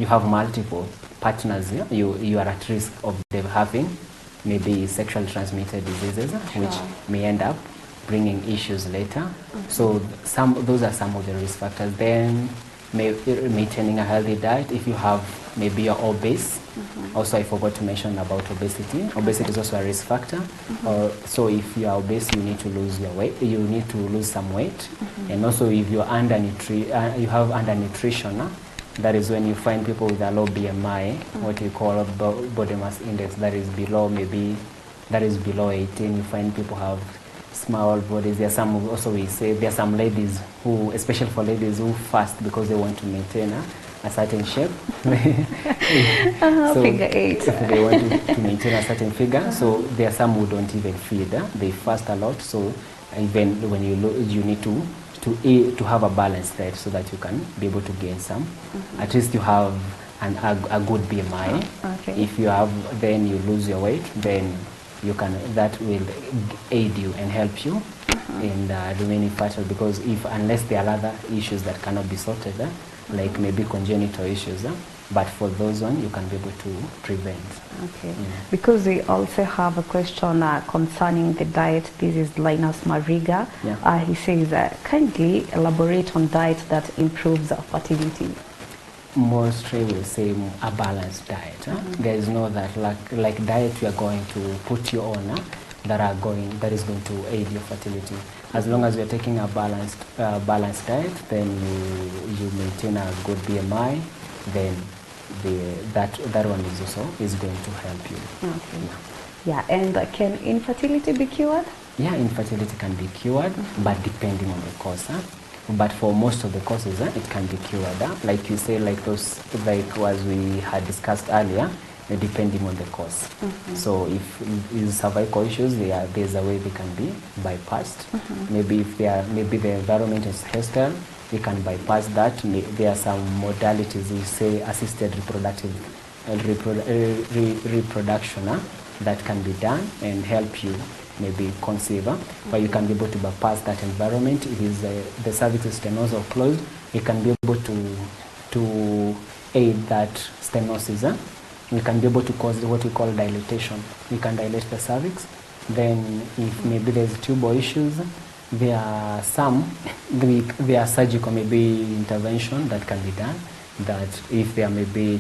have multiple partners, you are at risk of them having maybe sexually transmitted diseases, which may end up bringing issues later. So those are some of the risk factors. Then maintaining a healthy diet. If you have, maybe you're obese. Also, I forgot to mention about obesity. Obesity is also a risk factor. So if you are obese, you need to lose your weight. You need to lose some weight. And also, if you're you have undernutrition, that is when you find people with a low BMI, what we call body mass index, that is below 18. You find people have small bodies. There are some, also we say, there are some ladies who, especially for ladies who fast because they want to maintain a certain shape. So figure 8. They want to maintain a certain figure. So there are some who don't even feed. They fast a lot. So even when you need to have a balanced diet so that you can be able to gain some. At least you have a good BMI. If you have, then you lose your weight, then that will aid you and help you in remaining fertile, because unless there are other issues that cannot be sorted, like maybe congenital issues, but for those ones you can be able to prevent. Okay. Because we also have a question concerning the diet. This is Linus Mariga. He says, kindly elaborate on diet that improves fertility. Mostly we'll say a balanced diet. There is no that like diet we are going to put you on that is going to aid your fertility. As long as we are taking a balanced diet, then you maintain a good BMI, then that one is going to help you. Yeah, and can infertility be cured? Yeah, infertility can be cured, but depending on the cause. But for most of the causes, it can be cured. Like you say, like as we had discussed earlier, depending on the cause. So if it's cervical issues, there's a way they can be bypassed. Maybe if the environment is hostile, we can bypass that. There are some modalities, we say assisted reproduction that can be done and help you maybe conceive, but you can be able to bypass that environment. If the cervix is stenosis or closed, you can be able to aid that stenosis. We can be able to cause what we call dilatation. We can dilate the cervix. Then if maybe there's tubal issues, there are surgical maybe intervention that can be done, that if there may be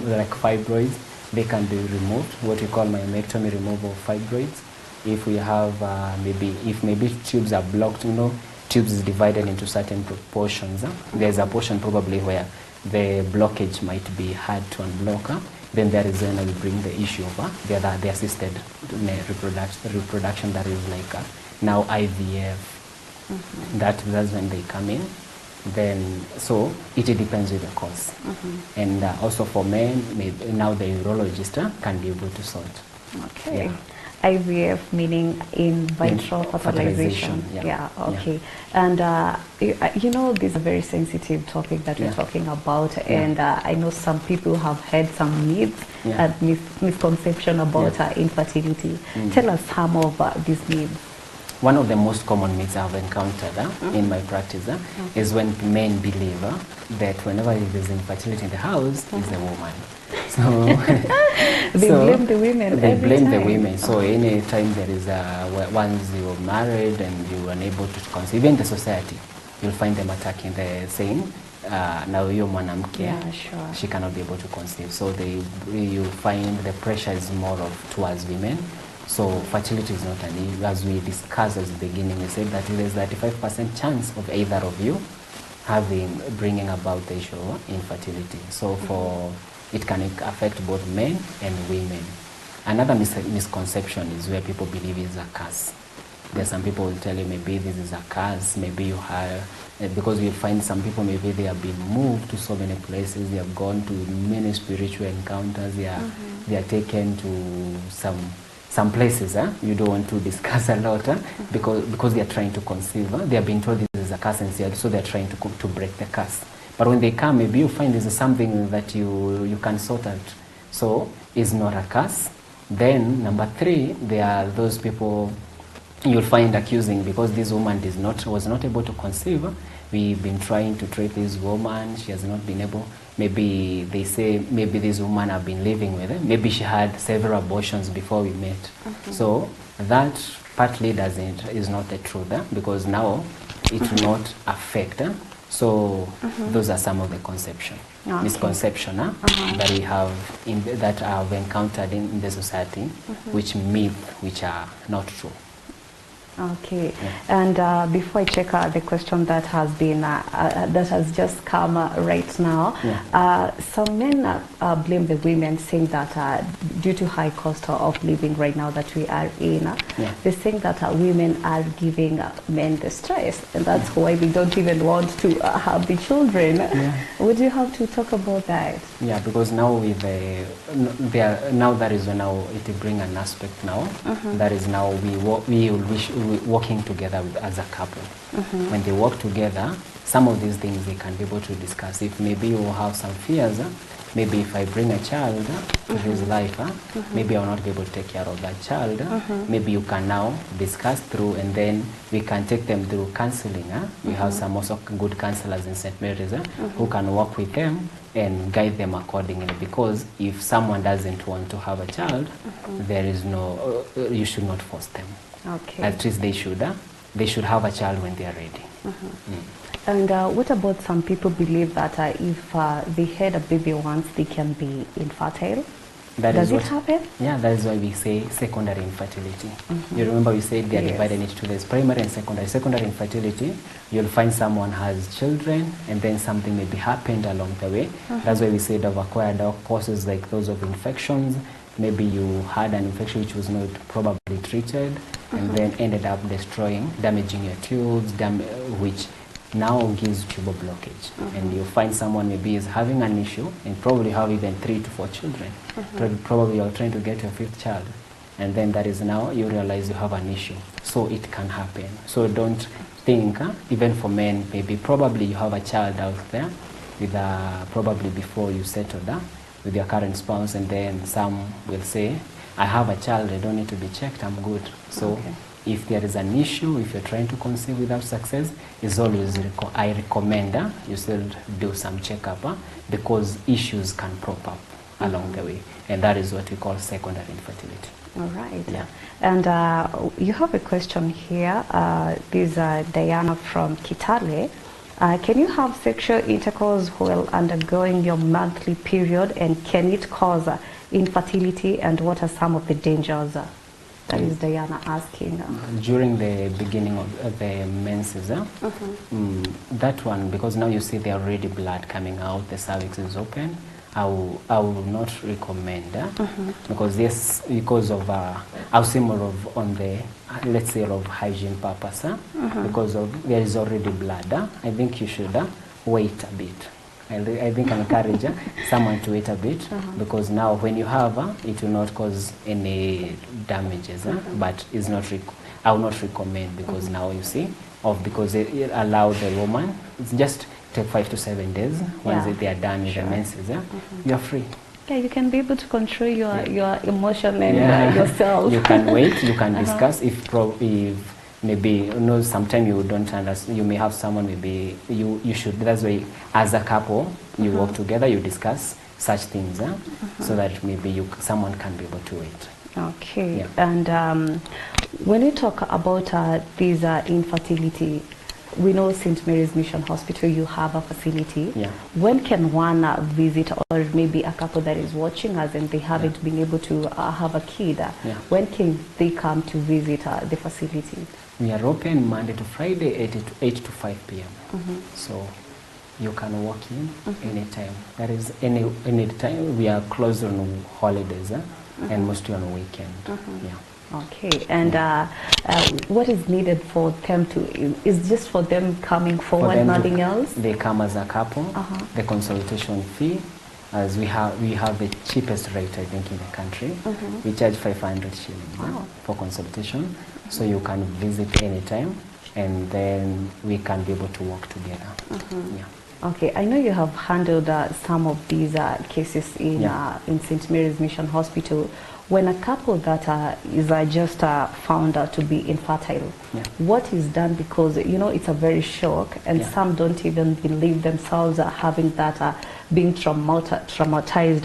like fibroids, they can be removed, what we call myomectomy, removal of fibroids. If we have maybe tubes are blocked, tubes is divided into certain proportions. There's a portion probably where the blockage might be hard to unblock. Then there is when we bring the issue of the assisted reproduction, that is like now IVF. That's when they come in. then so it depends with the cause. And also for men, maybe now the urologist can be able to sort. Okay. IVF meaning in vitro fertilization. Yeah. Okay. And you know, this is a very sensitive topic that we're talking about, and I know some people have had some myths and misconception about infertility. Tell us some of these myths. One of the most common myths I've encountered in my practice is when men believe that whenever there's infertility in the house, it's the woman. So they blame the women. They blame the women. So any time there is once you're married and you're unable to conceive, even in the society, you'll find them attacking the saying, now you're mwanamke, she cannot be able to conceive. So you find the pressure is more towards women. So fertility is not an issue. As we discussed at the beginning, we said that there's 35% chance of either of you bringing about the issue of infertility. So it can affect both men and women. Another misconception is where people believe it's a curse. There's some people will tell you maybe this is a curse, maybe you have, because you find some people maybe they have been moved to so many places, they have gone to many spiritual encounters, they are taken to some places you don't want to discuss a lot because they are trying to conceive. They have been told this is a curse, and so they are trying to break the curse. But when they come, maybe you find this is something that you can sort out. So it's not a curse. Then number 3, there are those people you'll find accusing because this woman was not able to conceive. We've been trying to treat this woman. She has not been able. Maybe they say maybe this woman I've been living with. Maybe she had several abortions before we met. So that partly is not the truth because now it will not affect. So those are some of the misconception that we have that I've encountered in the society, which are not true. Okay, and before I check the question that has been that has just come right now, some men blame the women, saying that due to high cost of living right now that we are in, they think that women are giving men the stress, and that's why they don't even want to have the children. Would you have to talk about that? Yeah, because now with that is when now it bring an aspect now that is now we working together as a couple. When they work together, some of these things they can be able to discuss. If maybe you will have some fears, maybe if I bring a child to his life, maybe I will not be able to take care of that child. Maybe you can now discuss through, and then we can take them through counseling. We have some also good counselors in St. Mary's who can work with them and guide them accordingly, because if someone doesn't want to have a child, there is no, you should not force them. Okay. At least they should have a child when they are ready. And what about some people believe that if they had a baby once, they can be infertile? Does it happen? Yeah, that is why we say secondary infertility. You remember we said they are divided into two. There's primary and secondary. Secondary infertility, you'll find someone has children and then something maybe happened along the way. That's why we said of acquired causes like those of infections. Maybe you had an infection which was not probably treated and then ended up damaging your tubes, which now gives tubal blockage. And you find someone maybe is having an issue and probably have even 3 to 4 children. Probably you're trying to get your 5th child. And then that is now you realize you have an issue. So it can happen. So don't think, even for men, maybe probably you have a child out there with probably before you settled with your current spouse, and then some will say, I have a child, I don't need to be checked, I'm good. So if there is an issue, if you're trying to conceive without success, is always I recommend you still do some checkup because issues can pop up along the way, and that is what we call secondary infertility. All right. Yeah. And you have a question here. This is Diana from Kitale. Can you have sexual intercourse while undergoing your monthly period, and can it cause infertility, and what are some of the dangers? That is Diana asking. During the beginning of the menses, that one, because now you see there already blood coming out, the cervix is open, I will not recommend because of I'll say more of on the let's say of hygiene purpose because of there is already blood. I think you should wait a bit. I think I encourage someone to wait a bit because now when you have it will not cause any damages, but it's not. I will not recommend because now you see because it allows the woman. It's just take 5 to 7 days. Once they are done with the menses, you are free. Yeah, you can be able to control your emotion and yourself. You can wait. You can discuss if maybe sometimes you don't understand. You may have someone maybe you should. That's why as a couple you work together. You discuss such things, so that maybe someone can be able to wait. Okay. Yeah. And when you talk about these infertility, we know St. Mary's Mission Hospital, you have a facility. Yeah. When can one visit, or maybe a couple that is watching us and they haven't been able to have a kid, when can they come to visit the facility? We are open Monday to Friday, 8 to 5 p.m. So you can walk in anytime. That is any time. We are closed on holidays and mostly on weekend. Yeah. Okay, and what is needed for them to, is just for them coming forward, nothing else? They come as a couple, the consultation fee, as we have the cheapest rate I think in the country. We charge 500 shillings for consultation, so you can visit anytime and then we can be able to work together. Yeah. Okay, I know you have handled some of these cases in St. Mary's Mission Hospital. When a couple that is just found out to be infertile, what is done? Because it's a very shock, and some don't even believe themselves having that being traumatized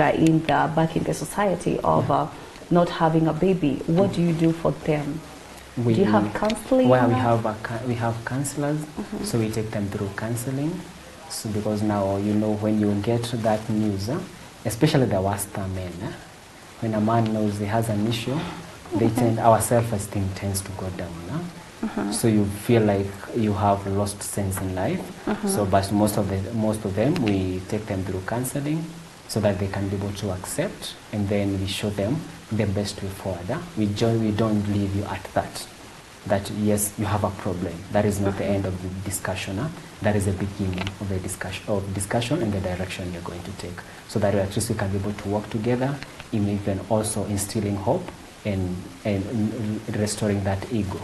back in the society of not having a baby. What do you do for them? Do you have counseling? Well, we have counselors, so we take them through counseling. So because now when you get that news, especially the worst are men. When a man knows he has an issue, our self-esteem tends to go down. So you feel like you have lost sense in life. So, but most of them, we take them through counseling so that they can be able to accept, and then we show them the best way forward. We don't leave you at that. That yes, you have a problem. That is not the end of the discussion. That is the beginning of the discussion and the direction you're going to take. So that at least we can be able to work together, even also instilling hope and restoring that ego.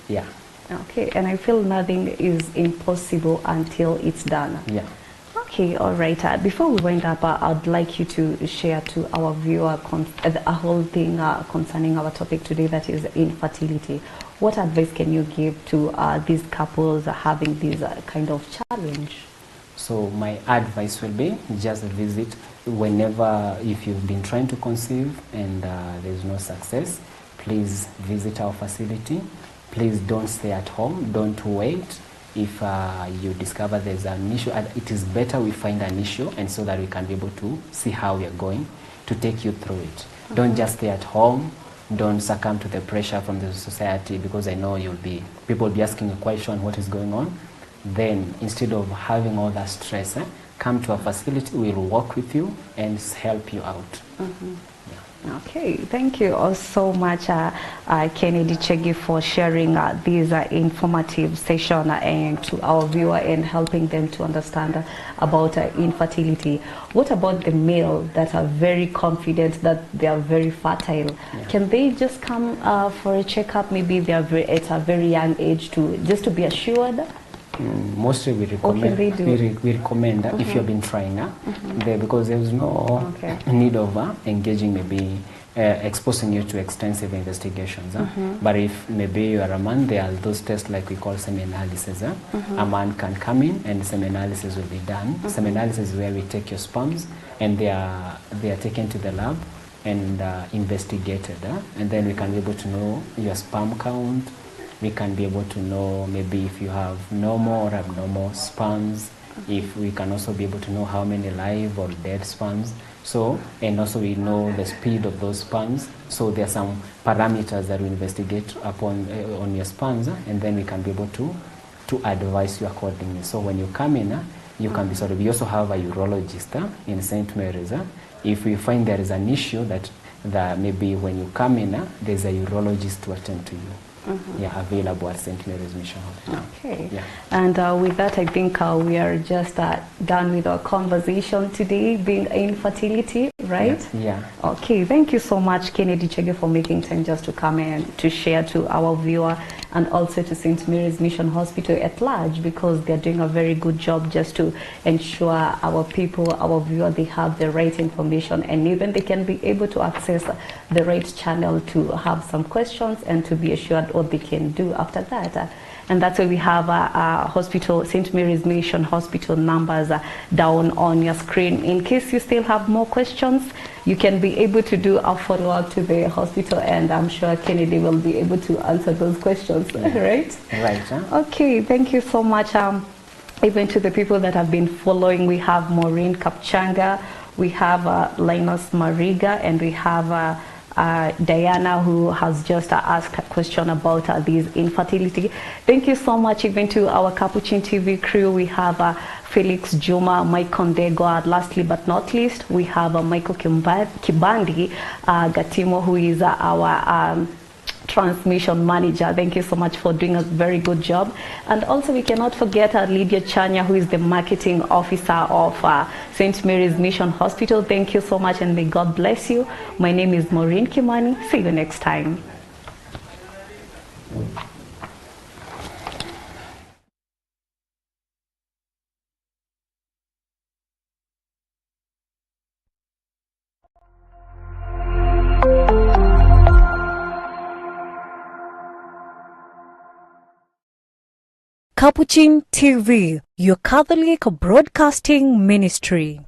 Yeah. Okay, and I feel nothing is impossible until it's done. Yeah. Okay, all right. Before we wind up, I'd like you to share to our viewer a whole thing concerning our topic today, that is infertility. What advice can you give to these couples having this kind of challenge? So my advice will be just visit whenever, if you've been trying to conceive and there's no success, please visit our facility. Please don't stay at home. Don't wait. If you discover there's an issue, it is better we find an issue, and so that we can be able to see how we are going to take you through it. Don't just stay at home. Don't succumb to the pressure from the society, because I know people will be asking a question, what is going on? Then instead of having all that stress, come to our facility. We'll work with you and help you out. Okay, thank you all so much, Kennedy Chegi, for sharing this informative session and to our viewer and helping them to understand about infertility. What about the male that are very confident that they are very fertile? Can they just come for a checkup? Maybe they are at a very young age just to be assured? Mostly we recommend, we recommend if you've been trying because there is no need of engaging, maybe exposing you to extensive investigations. But if maybe you are a man, there are those tests like we call semen-analysis. A man can come in and semen-analysis will be done. Semen-analysis is where we take your sperms and they are taken to the lab and investigated. And then we can be able to know your sperm count. We can be able to know maybe if you have normal or abnormal sperms. If we can also be able to know how many live or dead sperms. So, and also we know the speed of those sperms. So there are some parameters that we investigate upon on your sperms, and then we can be able to advise you accordingly. So when you come in, you can be sorted. We also have a urologist in St. Mary's. If we find there is an issue that maybe when you come in, there's a urologist to attend to you. Yeah, available at St. Mary's Mission Hospital. Okay. Yeah. And with that, I think we are just done with our conversation today, being infertility, right? Yeah. Okay, thank you so much, Kennedy Chege, for making time just to come in to share to our viewer and also to St. Mary's Mission Hospital at large, because they're doing a very good job just to ensure our people, our viewer, they have the right information, and even they can be able to access the right channel to have some questions and to be assured what they can do after that. And that's why we have hospital, St. Mary's Mission Hospital numbers down on your screen. In case you still have more questions, you can be able to do a follow-up to the hospital, and I'm sure Kennedy will be able to answer those questions, right? Right. Okay, thank you so much. Even to the people that have been following, we have Maureen Kapchanga, we have Linus Mariga, and we have Diana, who has just asked a question about this infertility. Thank you so much even to our Capuchin TV crew. We have Felix Juma, Mike Kondego, and lastly but not least, we have Michael Kibandi Gatimo, who is our transmission manager. Thank you so much for doing a very good job. And also we cannot forget Lydia Chanya, who is the marketing officer of St. Mary's Mission Hospital. Thank you so much, and may God bless you. My name is Maureen Kimani. See you next time. Capuchin TV, your Catholic broadcasting ministry.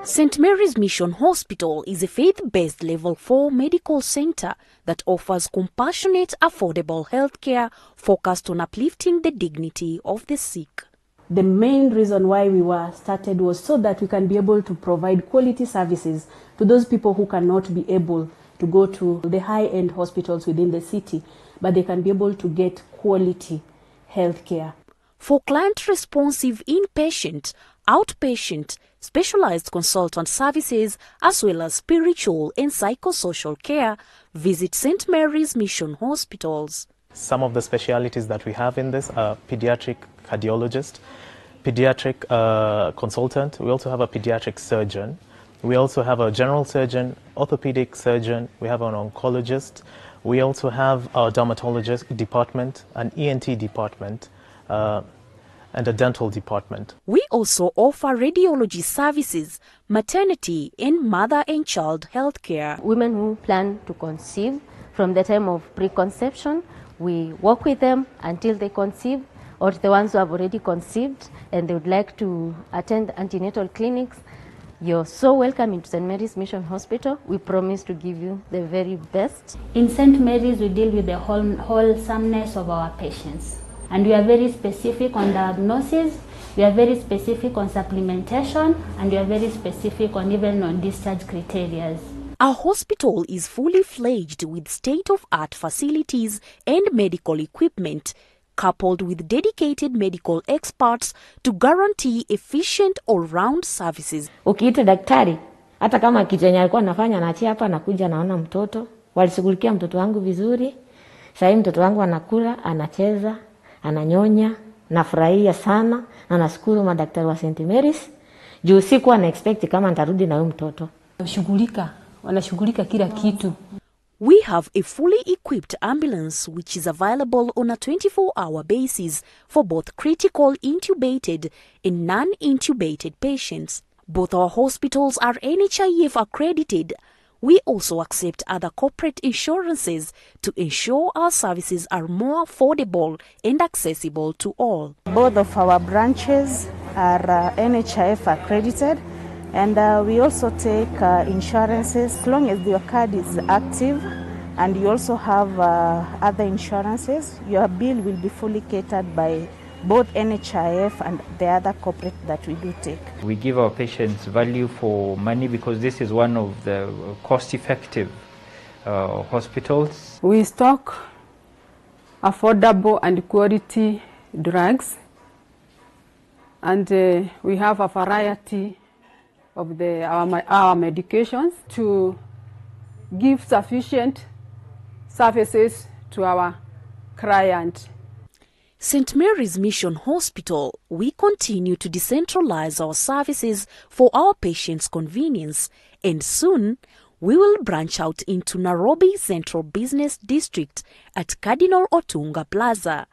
St. Mary's Mission Hospital is a faith-based Level 4 medical center that offers compassionate, affordable healthcare focused on uplifting the dignity of the sick. The main reason why we were started was so that we can be able to provide quality services to those people who cannot be able to go to the high-end hospitals within the city, but they can be able to get quality healthcare. For client-responsive inpatient, outpatient, specialized consultant services, as well as spiritual and psychosocial care, visit St. Mary's Mission Hospitals. Some of the specialities that we have in this are pediatric cardiologist, pediatric consultant. We also have a pediatric surgeon. We also have a general surgeon, orthopedic surgeon. We have an oncologist. We also have a dermatologist department, an ENT department, and a dental department. We also offer radiology services, maternity and mother and child health care. Women who plan to conceive, from the time of preconception, we work with them until they conceive, or the ones who have already conceived and they would like to attend antenatal clinics. You're so welcome into St. Mary's Mission Hospital. We promise to give you the very best. In St. Mary's, we deal with the wholesomeness of our patients. And we are very specific on diagnosis, we are very specific on supplementation, and we are very specific on even on discharge criteria. Our hospital is fully fledged with state-of-art facilities and medical equipment, coupled with dedicated medical experts to guarantee efficient all-round services. Ukiita daktari, hata kama kitu yenye alikuwa anafanya anaachia hapa, anakuja naona mtoto. Walishughulikia mtoto wangu vizuri. Sasa hivi mtoto wangu anakula, anacheza, ananyonya, nafurahia sana, na nashukuru madaktari wa St. Mary's. Juu sikuwa na expect kama nitarudi na huyu mtoto. Wanashughulika kila kitu. We have a fully equipped ambulance which is available on a 24-hour basis for both critical intubated and non-intubated patients. Both our hospitals are NHIF accredited. We also accept other corporate insurances to ensure our services are more affordable and accessible to all. Both of our branches are NHIF accredited, and we also take insurances as long as your card is active, and you also have other insurances. Your bill will be fully catered by both NHIF and the other corporate that we do take. We give our patients value for money because this is one of the cost-effective hospitals. We stock affordable and quality drugs, and we have a variety of our medications to give sufficient services to our client. St. Mary's Mission Hospital, we continue to decentralize our services for our patients' convenience, and soon we will branch out into Nairobi Central Business District at Cardinal Otunga Plaza.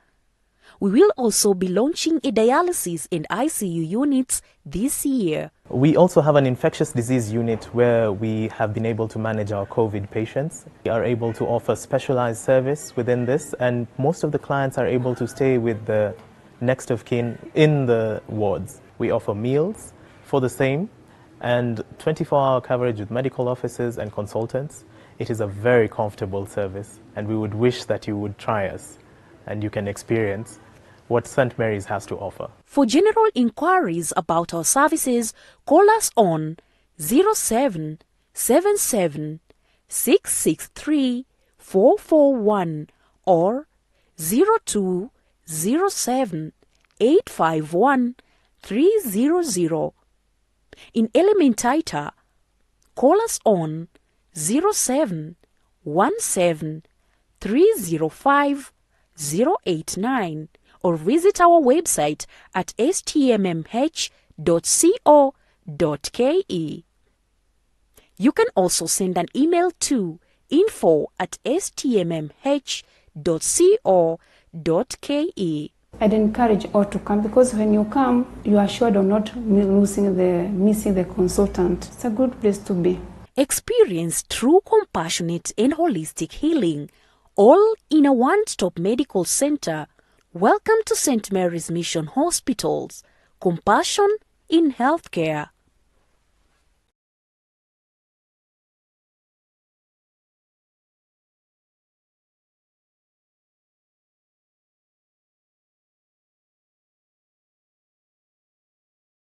We will also be launching a dialysis and ICU units this year. We also have an infectious disease unit where we have been able to manage our COVID patients. We are able to offer specialized service within this, and most of the clients are able to stay with the next of kin in the wards. We offer meals for the same and 24-hour coverage with medical officers and consultants. It is a very comfortable service, and we would wish that you would try us and you can experience what St. Mary's has to offer. For general inquiries about our services, call us on 0777 663 441 or 0207 851 300. In Elementaita, call us on 0717 305 089 or visit our website at stmmh.co.ke. You can also send an email to info@stmmh.co.ke. I'd encourage all to come, because when you come, you are assured of not missing the consultant. It's a good place to be. Experience true compassionate and holistic healing, all in a one-stop medical center. Welcome to St. Mary's Mission Hospitals. Compassion in healthcare.